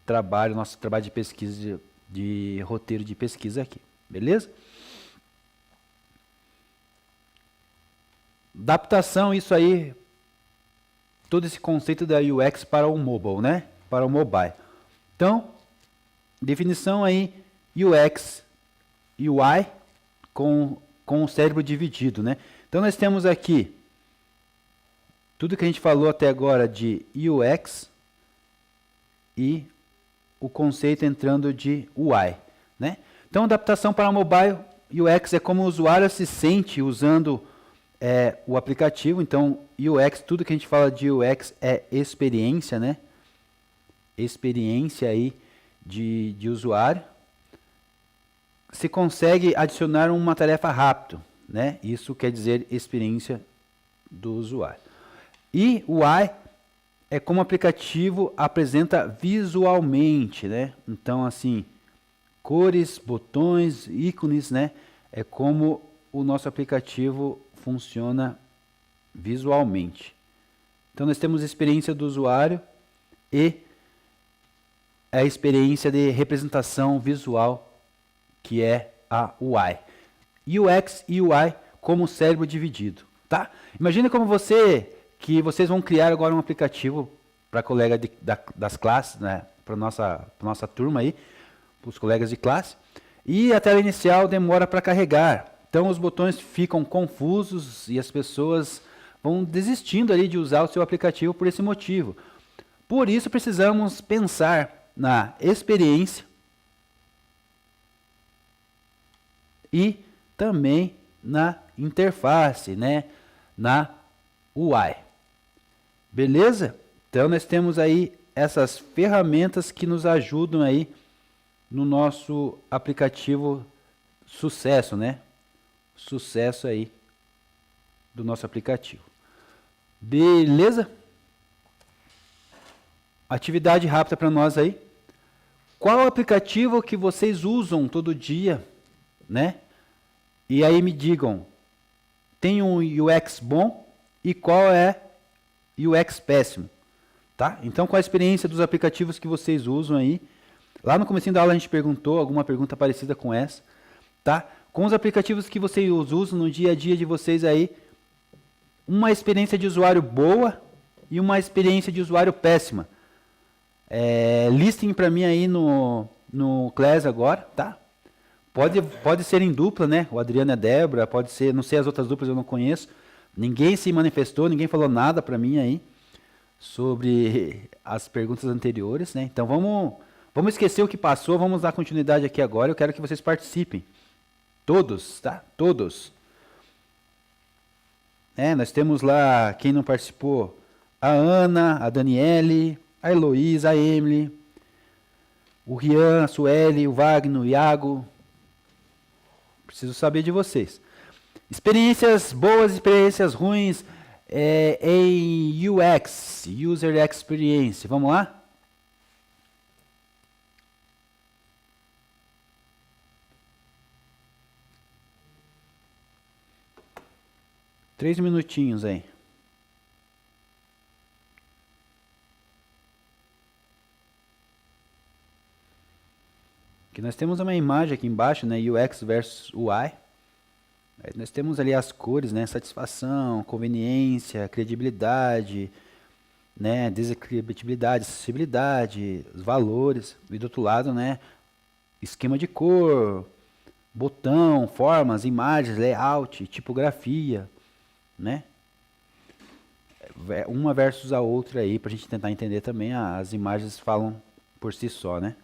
trabalho de pesquisa, de roteiro de pesquisa aqui. Beleza? Adaptação, isso aí, todo esse conceito da UX para o mobile, né? Para o mobile. Então, definição aí, UX, UI com o cérebro dividido, né? Então, nós temos aqui tudo que a gente falou até agora de UX e o conceito entrando de UI, né? Então, adaptação para o mobile, UX é como o usuário se sente usando o aplicativo. Então, UX, tudo que a gente fala de UX é experiência, né? Experiência aí de usuário. Se consegue adicionar uma tarefa rápido, né? Isso quer dizer experiência do usuário. E o UI é como o aplicativo apresenta visualmente, né? Então, assim, cores, botões, ícones, né? É como o nosso aplicativo funciona visualmente. Então, nós temos a experiência do usuário e a experiência de representação visual, que é a UI. UX e UI como cérebro dividido, tá? Imagina como vocês vão criar agora um aplicativo para colega das classes, né? Para nossa turma aí, para os colegas de classe. E a tela inicial demora para carregar. Então, os botões ficam confusos e as pessoas vão desistindo ali de usar o seu aplicativo por esse motivo. Por isso, precisamos pensar na experiência e também na interface, né? Na UI. Beleza? Então, nós temos aí essas ferramentas que nos ajudam aí no nosso aplicativo sucesso, né? Sucesso aí do nosso aplicativo. Beleza? Atividade rápida para nós aí. Qual aplicativo que vocês usam todo dia, né? E aí me digam, tem um UX bom e qual é UX péssimo, tá? Então, qual a experiência dos aplicativos que vocês usam aí? Lá no comecinho da aula a gente perguntou alguma pergunta parecida com essa, tá? Com os aplicativos que vocês usam no dia a dia de vocês aí, uma experiência de usuário boa e uma experiência de usuário péssima. Listem para mim aí no Class agora, tá? Pode ser em dupla, né? O Adriano e a Débora, pode ser, não sei as outras duplas, eu não conheço. Ninguém se manifestou, ninguém falou nada para mim aí sobre as perguntas anteriores, né? Então vamos esquecer o que passou, vamos dar continuidade aqui agora. Eu quero que vocês participem. Todos, tá? Todos. Nós temos lá, quem não participou, a Ana, a Daniele, a Heloísa, a Emily, o Rian, a Sueli, o Wagner, o Iago. Preciso saber de vocês. Experiências boas, experiências ruins em UX, User Experience. Vamos lá? Três minutinhos aí. Aqui nós temos uma imagem aqui embaixo, né? UX versus UI. Aí nós temos ali as cores, né? Satisfação, conveniência, credibilidade, né? Descritibilidade, acessibilidade, os valores. E do outro lado, né? Esquema de cor, botão, formas, imagens, layout, tipografia, né? Uma versus a outra aí, pra gente tentar entender também. As imagens falam por si só, né?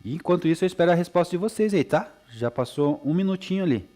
E enquanto isso, eu espero a resposta de vocês aí, tá? Já passou um minutinho ali.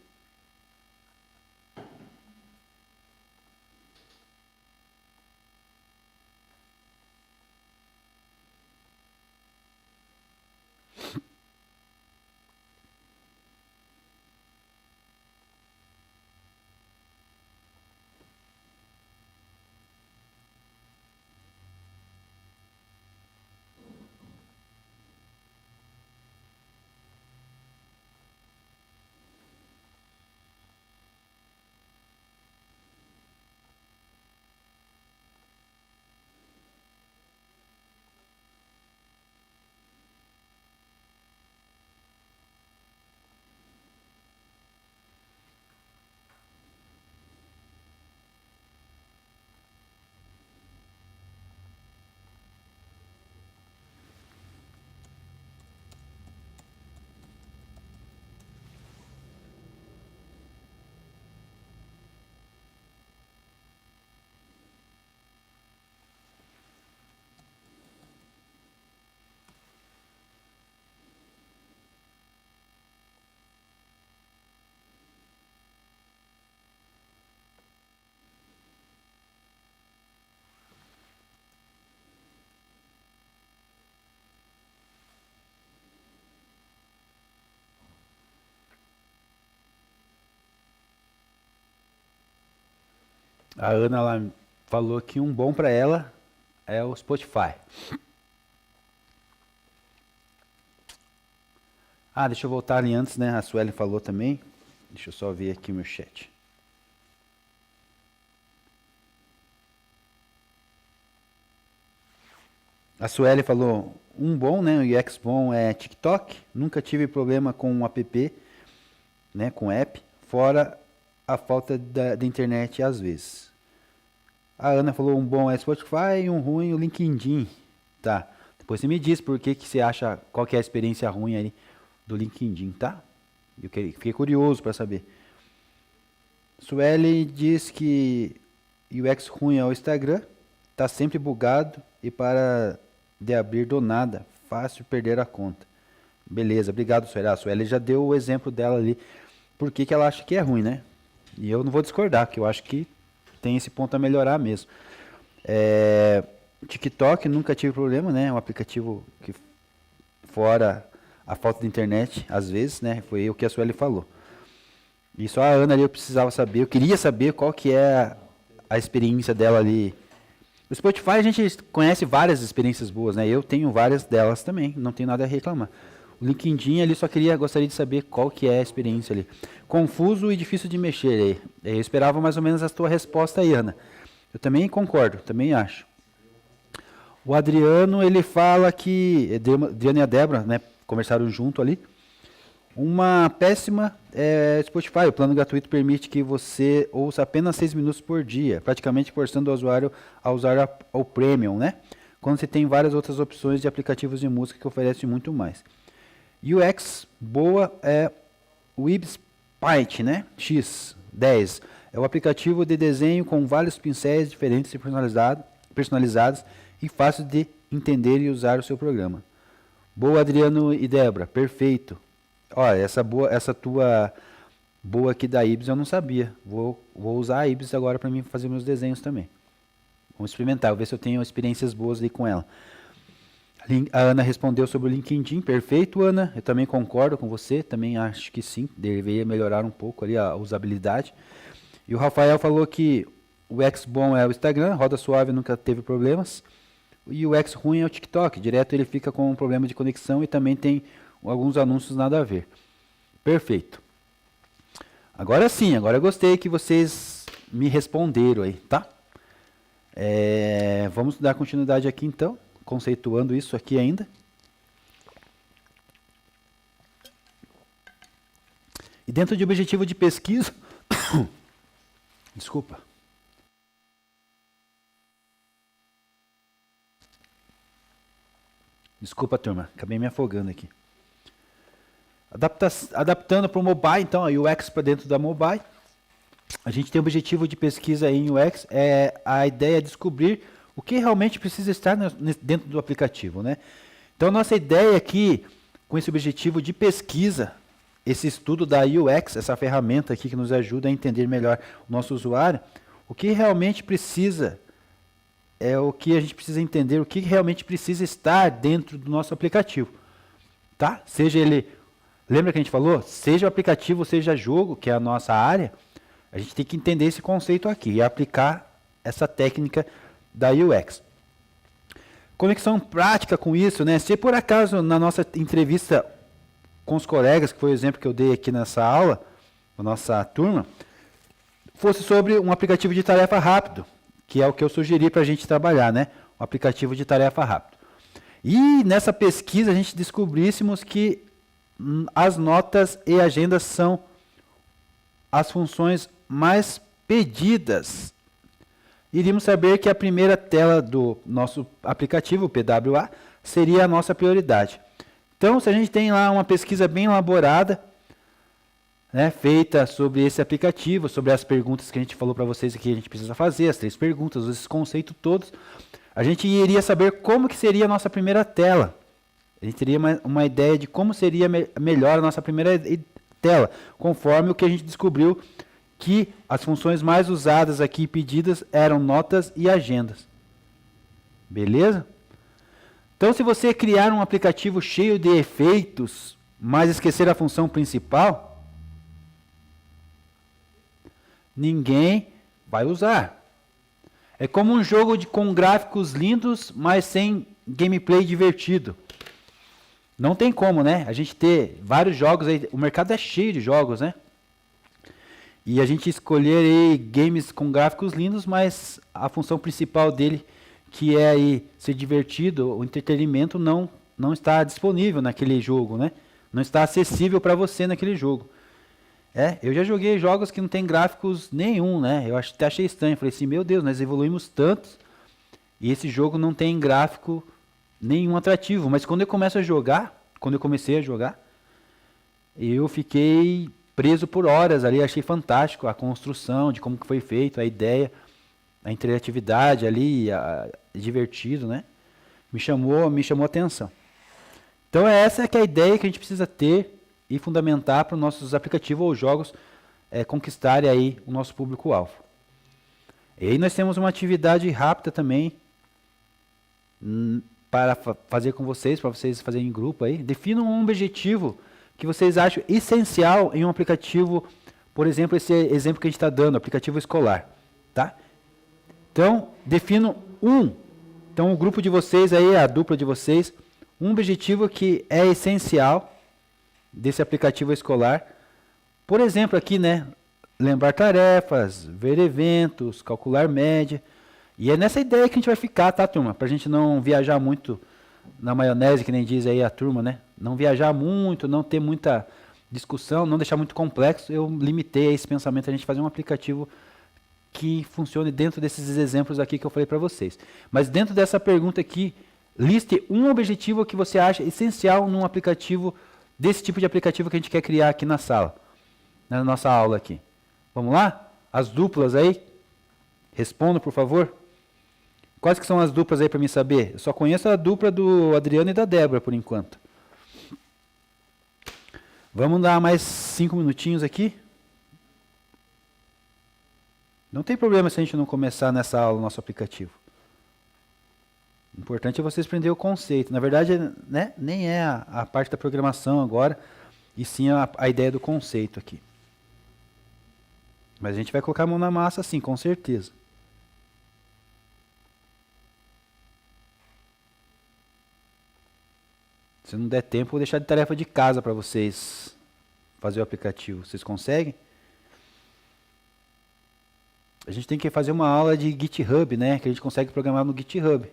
A Ana lá falou que um bom para ela é o Spotify. Deixa eu voltar ali antes, né? A Sueli falou também. Deixa eu só ver aqui o meu chat. A Sueli falou, um bom, né? O UX bom é TikTok. Nunca tive problema com um app, né? Com app. Fora a falta da internet às vezes. A Ana falou, um bom é Spotify e um ruim o LinkedIn. Tá. Depois você me diz por que você acha, qual que é a experiência ruim aí do LinkedIn, tá? Eu fiquei curioso para saber. Sueli diz que UX ruim é o Instagram. Tá sempre bugado e para de abrir do nada. Fácil perder a conta. Beleza, obrigado, Sueli. A Sueli já deu o exemplo dela ali. Por que ela acha que é ruim, né? E eu não vou discordar, porque eu acho que tem esse ponto a melhorar mesmo. TikTok, nunca tive problema, né? Um aplicativo que, fora a falta de internet, às vezes, né? Foi o que a Sueli falou. E só a Ana ali eu precisava saber, eu queria saber qual que é a experiência dela ali. O Spotify a gente conhece várias experiências boas, né? Eu tenho várias delas também, não tenho nada a reclamar. O LinkedIn ali gostaria de saber qual que é a experiência ali. Confuso e difícil de mexer aí. Eu esperava mais ou menos a tua resposta aí, Ana. Eu também concordo, também acho. O Adriano, ele fala que, Adriano e a Débora, né, conversaram junto ali, Uma péssima é Spotify. O plano gratuito permite que você ouça apenas 6 minutos por dia, praticamente forçando o usuário a usar o Premium, né? Quando você tem várias outras opções de aplicativos de música que oferecem muito mais. UX boa é o Ibspite, né? X10. É o aplicativo de desenho com vários pincéis diferentes e personalizados e fácil de entender e usar o seu programa. Boa, Adriano e Débora, perfeito. Olha, essa tua boa aqui da Ibis eu não sabia. Vou usar a Ibis agora para mim fazer meus desenhos também. Vamos experimentar, vou ver se eu tenho experiências boas aí com ela. A Ana respondeu sobre o LinkedIn, perfeito, Ana. Eu também concordo com você, também acho que sim, deveria melhorar um pouco ali a usabilidade. E o Rafael falou que o UX bom é o Instagram, roda suave, nunca teve problemas. E o UX ruim é o TikTok, direto ele fica com um problema de conexão e também tem alguns anúncios nada a ver. Perfeito. Agora sim, agora eu gostei que vocês me responderam aí, tá? Vamos dar continuidade aqui então, conceituando isso aqui ainda. E dentro de objetivo de pesquisa... Desculpa. Desculpa, turma. Acabei me afogando aqui. Adaptando para o mobile, então, a UX para dentro da mobile. A gente tem o objetivo de pesquisa em UX. A ideia é descobrir o que realmente precisa estar dentro do aplicativo, né? Então, nossa ideia aqui, com esse objetivo de pesquisa, esse estudo da UX, essa ferramenta aqui que nos ajuda a entender melhor o nosso usuário, o que realmente precisa, o que a gente precisa entender, o que realmente precisa estar dentro do nosso aplicativo, tá? Seja ele, lembra que a gente falou? Seja o aplicativo, seja jogo, que é a nossa área, a gente tem que entender esse conceito aqui e aplicar essa técnica da UX. Conexão prática com isso, né? Se por acaso na nossa entrevista com os colegas, que foi o exemplo que eu dei aqui nessa aula, na nossa turma, fosse sobre um aplicativo de tarefa rápido, que é o que eu sugeri para a gente trabalhar, né? Um aplicativo de tarefa rápido. E nessa pesquisa a gente descobríssemos que as notas e agendas são as funções mais pedidas. Iríamos saber que a primeira tela do nosso aplicativo, o PWA, seria a nossa prioridade. Então, se a gente tem lá uma pesquisa bem elaborada, né, feita sobre esse aplicativo, sobre as perguntas que a gente falou para vocês aqui, a gente precisa fazer, as 3 perguntas, esses conceitos todos, a gente iria saber como que seria a nossa primeira tela. A gente teria uma ideia de como seria melhor a nossa primeira tela, conforme o que a gente descobriu que as funções mais usadas aqui e pedidas eram notas e agendas. Beleza? Então, se você criar um aplicativo cheio de efeitos, mas esquecer a função principal, ninguém vai usar. É como um jogo com gráficos lindos, mas sem gameplay divertido. Não tem como, né? A gente ter vários jogos aí, o mercado é cheio de jogos, né? E a gente escolher aí games com gráficos lindos, mas a função principal dele, que é aí ser divertido, o entretenimento não está disponível naquele jogo, né? Não está acessível para você naquele jogo. Eu já joguei jogos que não tem gráficos nenhum, né? Eu até achei estranho, falei assim, meu Deus, nós evoluímos tanto e esse jogo não tem gráfico nenhum atrativo. Mas quando eu comecei a jogar, eu fiquei preso por horas ali, achei fantástico a construção de como que foi feito, a ideia, a interatividade ali, divertido, né? Me chamou a atenção. Então essa que é a ideia que a gente precisa ter e fundamentar para os nossos aplicativos ou jogos conquistarem aí o nosso público-alvo. E aí nós temos uma atividade rápida também para fazer com vocês, para vocês fazerem em grupo aí. Definam um objetivo que vocês acham essencial em um aplicativo, por exemplo, esse exemplo que a gente está dando, aplicativo escolar, tá? Então, definam então o grupo de vocês aí, a dupla de vocês, um objetivo que é essencial desse aplicativo escolar. Por exemplo, aqui, né, lembrar tarefas, ver eventos, calcular média. E é nessa ideia que a gente vai ficar, tá, turma? Para a gente não viajar muito na maionese, que nem diz aí a turma, né? Não viajar muito, não ter muita discussão, não deixar muito complexo, eu limitei esse pensamento a gente fazer um aplicativo que funcione dentro desses exemplos aqui que eu falei para vocês. Mas dentro dessa pergunta aqui, liste um objetivo que você acha essencial num aplicativo, desse tipo de aplicativo que a gente quer criar aqui na sala, na nossa aula aqui. Vamos lá? As duplas aí? Respondam, por favor. Quais que são as duplas aí para mim saber? Eu só conheço a dupla do Adriano e da Débora, por enquanto. Vamos dar mais 5 minutinhos aqui. Não tem problema se a gente não começar nessa aula o nosso aplicativo. O importante é vocês aprenderem o conceito. Na verdade, né, nem é a parte da programação agora, e sim a ideia do conceito aqui. Mas a gente vai colocar a mão na massa sim, com certeza. Se não der tempo, vou deixar de tarefa de casa para vocês fazer o aplicativo. Vocês conseguem? A gente tem que fazer uma aula de GitHub, né? Que a gente consegue programar no GitHub.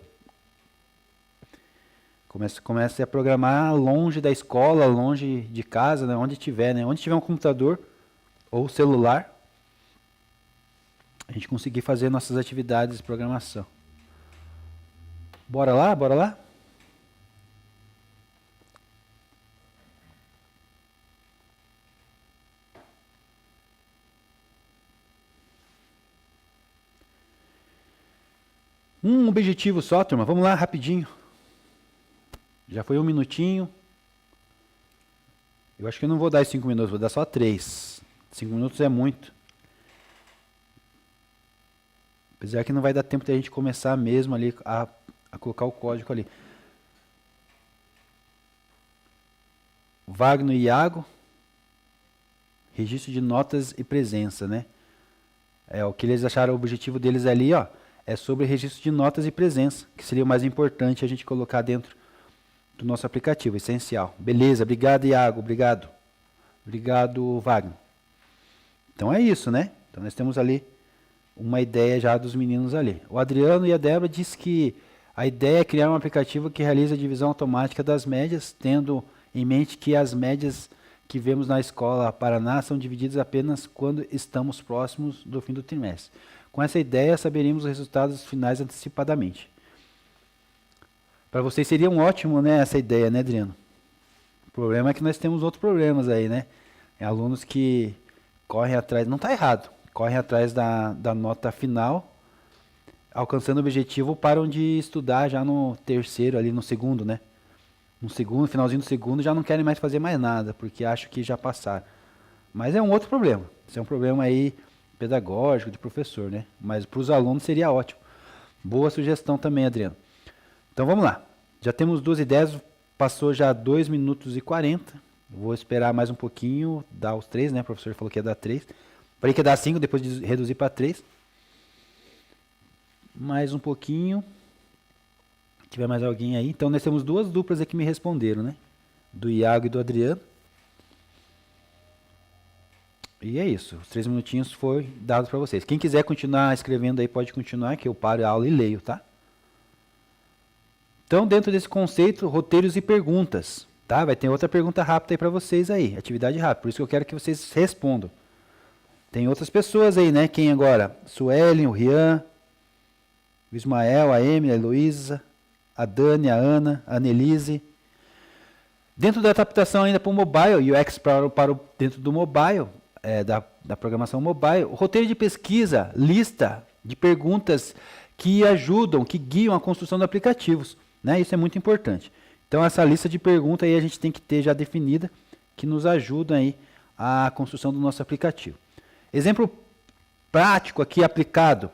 Comece a programar longe da escola, longe de casa, né? Onde tiver, né? Onde tiver um computador ou celular, a gente conseguir fazer nossas atividades de programação. Bora lá? Bora lá? Um objetivo só, turma. Vamos lá, rapidinho. Já foi 1 minutinho. Eu acho que eu não vou dar 5 minutos, vou dar só 3. 5 minutos é muito. Apesar que não vai dar tempo de a gente começar mesmo ali a colocar o código ali. Wagner e Iago. Registro de notas e presença, né? O que eles acharam o objetivo deles ali, ó. É sobre registro de notas e presença, que seria o mais importante a gente colocar dentro do nosso aplicativo, essencial. Beleza, obrigado, Iago, obrigado. Obrigado, Wagner. Então é isso, né? Então nós temos ali uma ideia já dos meninos ali. O Adriano e a Débora dizem que a ideia é criar um aplicativo que realiza a divisão automática das médias, tendo em mente que as médias que vemos na escola Paraná são divididas apenas quando estamos próximos do fim do trimestre. Com essa ideia, saberíamos os resultados finais antecipadamente. Para vocês seria um ótimo, né, essa ideia, né, Adriano? O problema é que nós temos outros problemas aí, né? Alunos que correm atrás, não está errado, correm atrás da nota final, alcançando o objetivo, param de estudar já no terceiro, ali no segundo, né? No segundo, finalzinho do segundo, já não querem mais fazer mais nada, porque acham que já passaram. Mas é um outro problema. Isso é um problema aí pedagógico, de professor, né? Mas para os alunos seria ótimo. Boa sugestão também, Adriano. Então vamos lá. Já temos 2 ideias, passou já 2 minutos e 40. Vou esperar mais um pouquinho, dar os 3, né? O professor falou que ia dar 3. Falei que ia dar 5, depois de reduzir para 3. Mais um pouquinho. Se tiver mais alguém aí. Então nós temos 2 duplas aqui que me responderam, né? Do Iago e do Adriano. E é isso, os 3 minutinhos foi dado para vocês. Quem quiser continuar escrevendo aí, pode continuar, que eu paro a aula e leio, tá? Então, dentro desse conceito, roteiros e perguntas, tá? Vai ter outra pergunta rápida aí para vocês aí, atividade rápida, por isso que eu quero que vocês respondam. Tem outras pessoas aí, né? Quem agora? Suelen, o Rian, o Ismael, a Emily, a Heloísa, a Dani, a Ana, a Annelise. Dentro da adaptação ainda para o mobile, UX dentro do mobile, da programação mobile, o roteiro de pesquisa, lista de perguntas que ajudam, que guiam a construção de aplicativos, né? Isso é muito importante. Então essa lista de perguntas aí a gente tem que ter já definida, que nos ajuda aí a construção do nosso aplicativo. Exemplo prático aqui aplicado.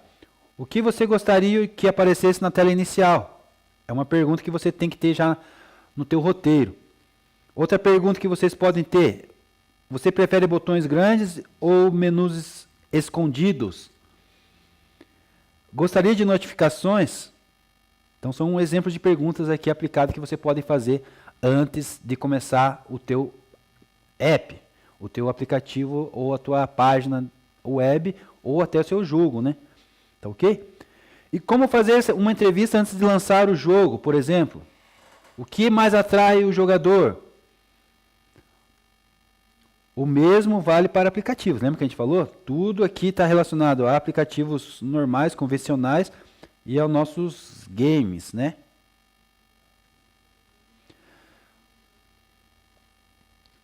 O que você gostaria que aparecesse na tela inicial? É uma pergunta que você tem que ter já no teu roteiro. Outra pergunta que vocês podem ter: você prefere botões grandes ou menus escondidos? Gostaria de notificações? Então são um exemplo de perguntas aqui aplicadas que você pode fazer antes de começar o teu app, o teu aplicativo ou a tua página web ou até o seu jogo, né? Tá ok? E como fazer uma entrevista antes de lançar o jogo, por exemplo? O que mais atrai o jogador? O mesmo vale para aplicativos. Lembra que a gente falou? Tudo aqui está relacionado a aplicativos normais, convencionais e aos nossos games, né?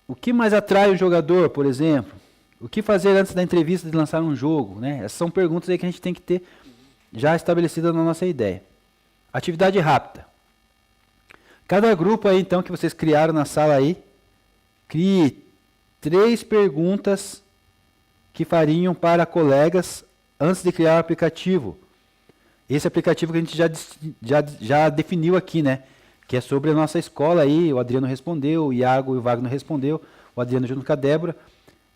O que mais atrai o jogador, por exemplo? O que fazer antes da entrevista de lançar um jogo, né? Essas são perguntas aí que a gente tem que ter já estabelecidas na nossa ideia. Atividade rápida. Cada grupo aí, então, que vocês criaram na sala aí, crie 3 perguntas que fariam para colegas antes de criar o aplicativo. Esse aplicativo que a gente já definiu aqui, né? Que é sobre a nossa escola aí, o Adriano respondeu, o Iago e o Wagner respondeu, o Adriano junto com a Débora.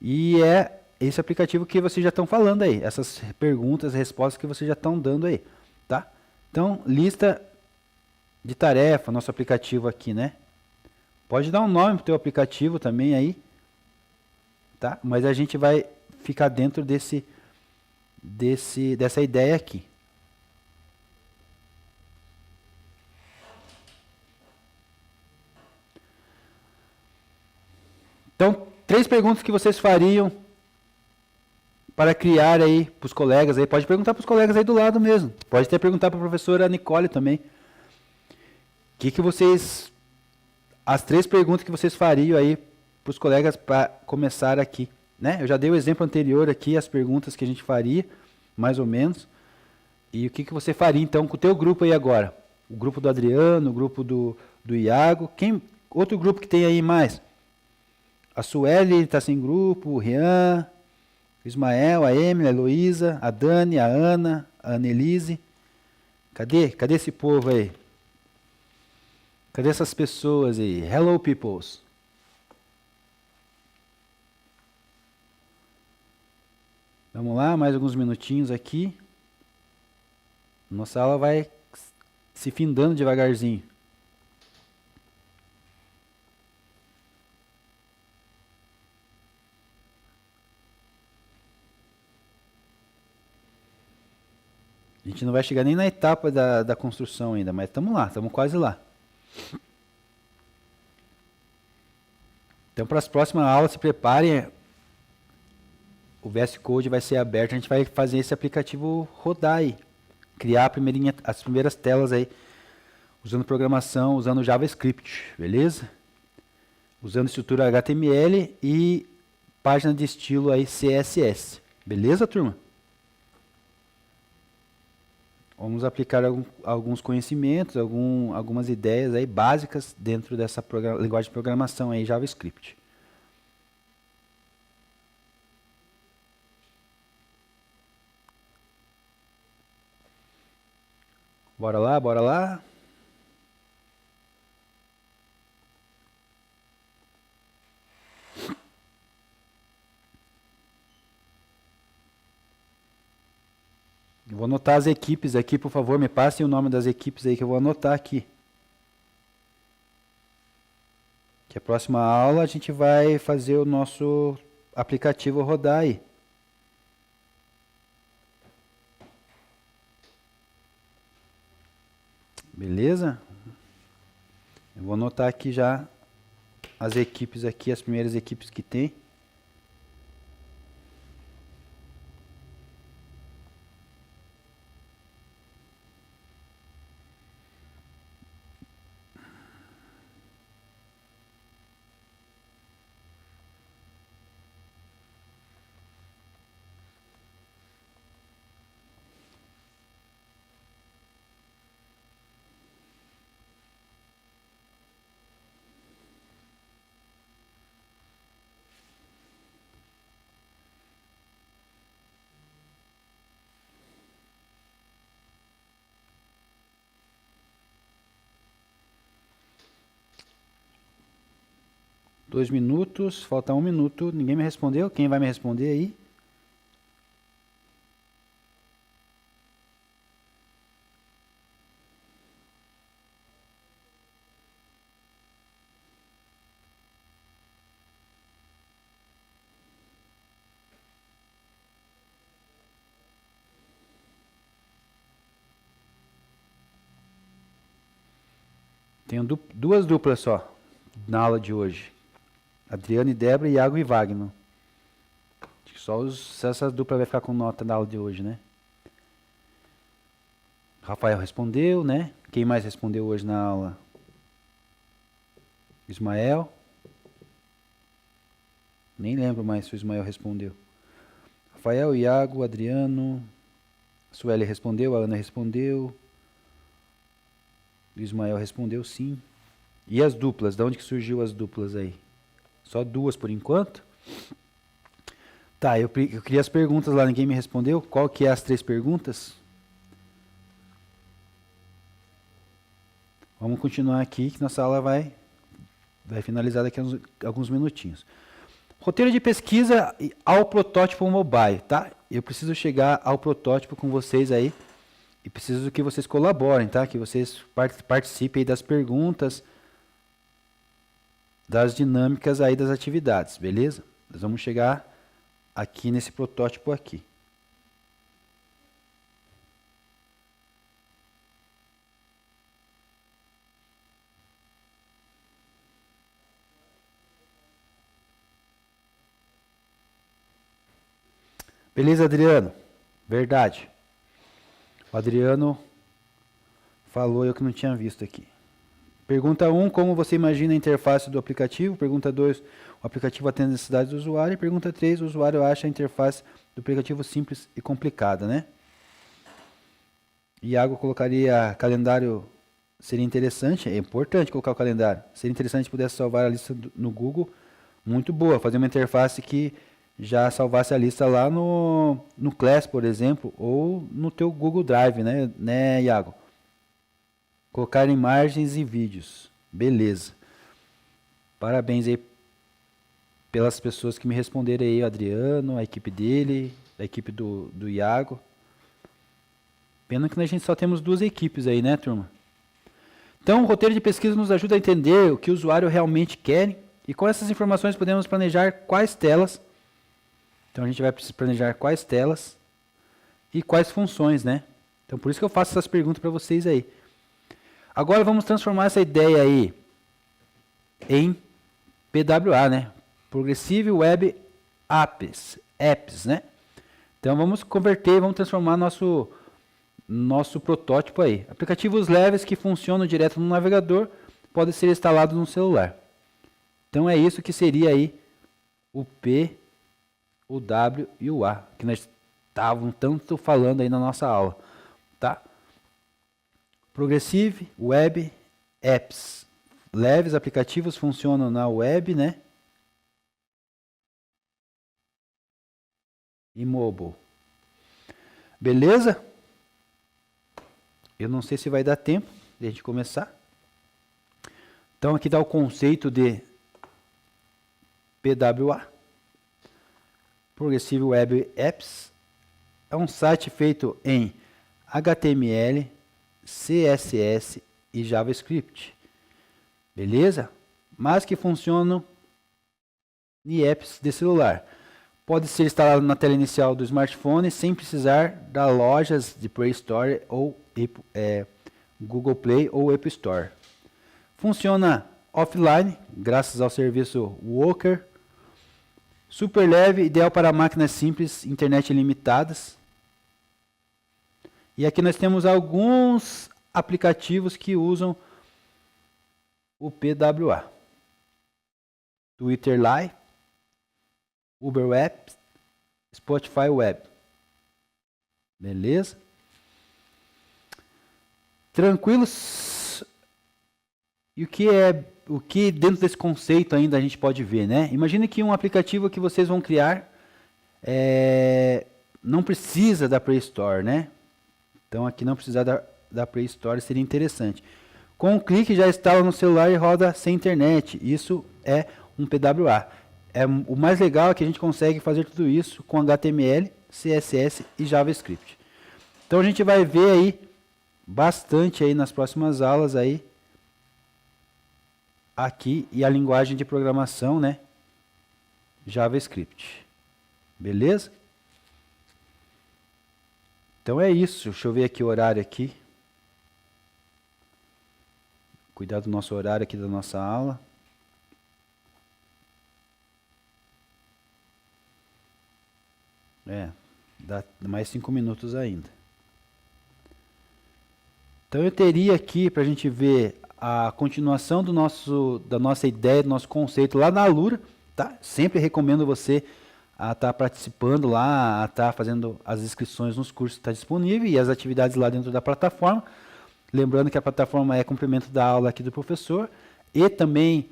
E é esse aplicativo que vocês já estão falando aí, essas perguntas, respostas que vocês já estão dando aí, tá? Então, lista de tarefa, nosso aplicativo aqui, né? Pode dar um nome para o teu aplicativo também aí, tá? Mas a gente vai ficar dentro dessa ideia aqui. Então, 3 perguntas que vocês fariam para criar aí para os colegas aí. Pode perguntar para os colegas aí do lado mesmo. Pode até perguntar para a professora Nicole também. Que vocês... As 3 perguntas que vocês fariam aí para os colegas para começar aqui, né? Eu já dei o exemplo anterior aqui, as perguntas que a gente faria, mais ou menos. E o que você faria então com o teu grupo aí agora? O grupo do Adriano, o grupo do Iago. Outro grupo que tem aí mais? A Sueli está sem grupo, o Rian, o Ismael, a Emily, a Heloísa, a Dani, a Ana, a Annelise. Cadê esse povo aí? Cadê essas pessoas aí? Hello, peoples. Vamos lá, mais alguns minutinhos aqui. Nossa aula vai se findando devagarzinho. A gente não vai chegar nem na etapa da construção ainda, mas estamos lá, estamos quase lá. Então, para as próximas aulas, se preparem. O VS Code vai ser aberto, a gente vai fazer esse aplicativo rodar aí. Criar as primeiras telas aí, usando programação, usando JavaScript, beleza? Usando estrutura HTML e página de estilo aí CSS. Beleza, turma? Vamos aplicar alguns conhecimentos, algumas ideias aí básicas dentro dessa linguagem de programação aí, JavaScript. Bora lá, bora lá. Eu vou anotar as equipes aqui, por favor, me passem o nome das equipes aí que eu vou anotar aqui. Que a próxima aula a gente vai fazer o nosso aplicativo rodar aí. Beleza? Eu vou anotar aqui já as equipes aqui, as primeiras equipes que tem. Dois minutos, falta 1 minuto. Ninguém me respondeu. Quem vai me responder aí? Tenho duas duplas só na aula de hoje. Adriano e Débora, Iago e Wagner. Acho que só essa dupla vai ficar com nota na aula de hoje, né? Rafael respondeu, né? Quem mais respondeu hoje na aula? Ismael. Nem lembro mais se o Ismael respondeu. Rafael, Iago, Adriano. A Sueli respondeu, a Ana respondeu. O Ismael respondeu sim. E as duplas? De onde que surgiu as duplas aí? Só duas por enquanto? Tá, eu queria as perguntas lá, ninguém me respondeu. Qual que é as 3 perguntas? Vamos continuar aqui, que nossa aula vai finalizar daqui a alguns minutinhos. Roteiro de pesquisa ao protótipo mobile, tá? Eu preciso chegar ao protótipo com vocês aí e preciso que vocês colaborem, tá? Que vocês participem aí das perguntas, das dinâmicas aí das atividades, beleza? Nós vamos chegar aqui nesse protótipo aqui. Beleza, Adriano? Verdade. O Adriano falou, eu que não tinha visto aqui. Pergunta 1, como você imagina a interface do aplicativo? Pergunta 2, o aplicativo atende às necessidades do usuário. E pergunta 3, o usuário acha a interface do aplicativo simples e complicada, né? Iago colocaria calendário, seria interessante, é importante colocar o calendário. Seria interessante se pudesse salvar a lista no Google, muito boa. Fazer uma interface que já salvasse a lista lá no Class, por exemplo, ou no teu Google Drive, né, Iago? Colocar imagens e vídeos. Beleza. Parabéns aí pelas pessoas que me responderam aí, o Adriano, a equipe dele, a equipe do Iago. Pena que a gente só temos 2 equipes aí, né, turma? Então, o roteiro de pesquisa nos ajuda a entender o que o usuário realmente quer e com essas informações podemos planejar quais telas. Então, a gente vai precisar planejar quais telas e quais funções, né? Então, por isso que eu faço essas perguntas para vocês aí. Agora, vamos transformar essa ideia aí em PWA, né? Progressive Web Apps, né? Então, vamos converter, vamos transformar nosso protótipo aí. Aplicativos leves que funcionam direto no navegador podem ser instalados no celular. Então, é isso que seria aí o P, o W e o A, que nós estávamos tanto falando aí na nossa aula, tá? Progressive Web Apps. Leves aplicativos funcionam na web, né? E mobile. Beleza? Eu não sei se vai dar tempo de a gente começar. Então, aqui dá o conceito de PWA. Progressive Web Apps. É um site feito em HTML, CSS e JavaScript. Beleza? Mas que funcionam em apps de celular. Pode ser instalado na tela inicial do smartphone sem precisar das lojas de Play Store ou Google Play ou App Store. Funciona offline, graças ao serviço Walker. Super leve, ideal para máquinas simples, internet ilimitadas. E aqui nós temos alguns aplicativos que usam o PWA. Twitter Live, Uber Web, Spotify Web. Beleza? Tranquilos? E o que dentro desse conceito ainda a gente pode ver, né? Imagine que um aplicativo que vocês vão criar não precisa da Play Store, né? Então aqui não precisar da Play Store seria interessante. Com um clique já instala no celular e roda sem internet. Isso é um PWA. O mais legal é que a gente consegue fazer tudo isso com HTML, CSS e JavaScript. Então a gente vai ver aí bastante aí nas próximas aulas aí aqui e a linguagem de programação, né? JavaScript. Beleza? Então é isso. Deixa eu ver aqui o horário aqui. Cuidar do nosso horário aqui da nossa aula. Dá mais 5 minutos ainda. Então eu teria aqui para a gente ver a continuação da nossa ideia, do nosso conceito lá na Alura, tá? Sempre recomendo você a estar participando lá, a estar fazendo as inscrições nos cursos que está disponível e as atividades lá dentro da plataforma. Lembrando que a plataforma é complemento da aula aqui do professor e também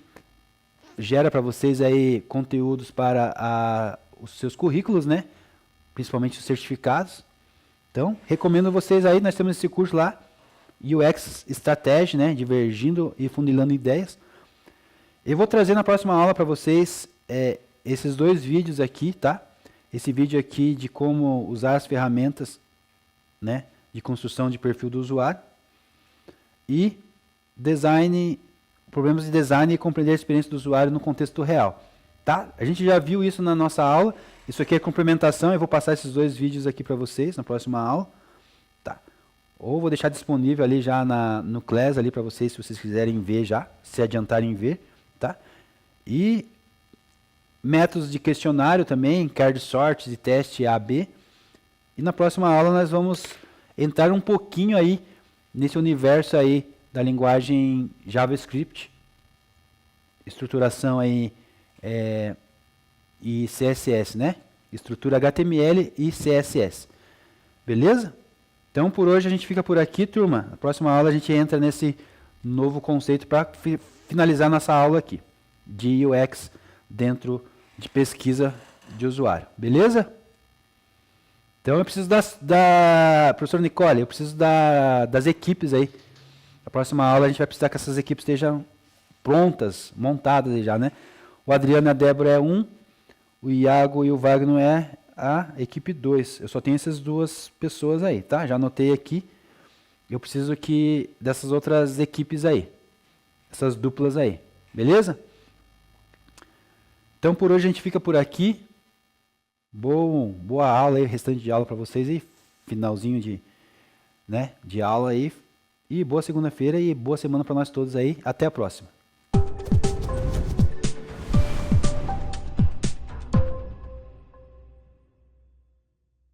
gera para vocês aí conteúdos para os seus currículos, né? Principalmente os certificados. Então, recomendo vocês aí, nós temos esse curso lá, UX Strategy, né? Divergindo e funilando ideias. Eu vou trazer na próxima aula para vocês esses 2 vídeos aqui, tá? Esse vídeo aqui de como usar as ferramentas, né? De construção de perfil do usuário. E problemas de design e compreender a experiência do usuário no contexto real. Tá? A gente já viu isso na nossa aula. Isso aqui é complementação. Eu vou passar esses 2 vídeos aqui para vocês na próxima aula. Tá? Ou vou deixar disponível ali já no Class ali para vocês, se vocês quiserem ver já, se adiantarem em ver. Tá? E métodos de questionário também, card sorts e teste A/B. E na próxima aula nós vamos entrar um pouquinho aí nesse universo aí da linguagem JavaScript, estruturação aí e CSS, né? Estrutura HTML e CSS. Beleza? Então por hoje a gente fica por aqui, turma. Na próxima aula a gente entra nesse novo conceito para finalizar nossa aula aqui de UX dentro de pesquisa de usuário. Beleza? Então eu preciso professor Nicole, eu preciso das equipes aí. Na próxima aula a gente vai precisar que essas equipes estejam prontas, montadas aí já, né? O Adriano e a Débora é 1, o Iago e o Wagner é a equipe 2. Eu só tenho essas 2 pessoas aí, tá? Já anotei aqui. Eu preciso dessas outras equipes aí. Essas duplas aí. Beleza? Então por hoje a gente fica por aqui. Boa aula aí, restante de aula para vocês aí, finalzinho de aula aí, e boa segunda-feira e boa semana para nós todos aí, até a próxima.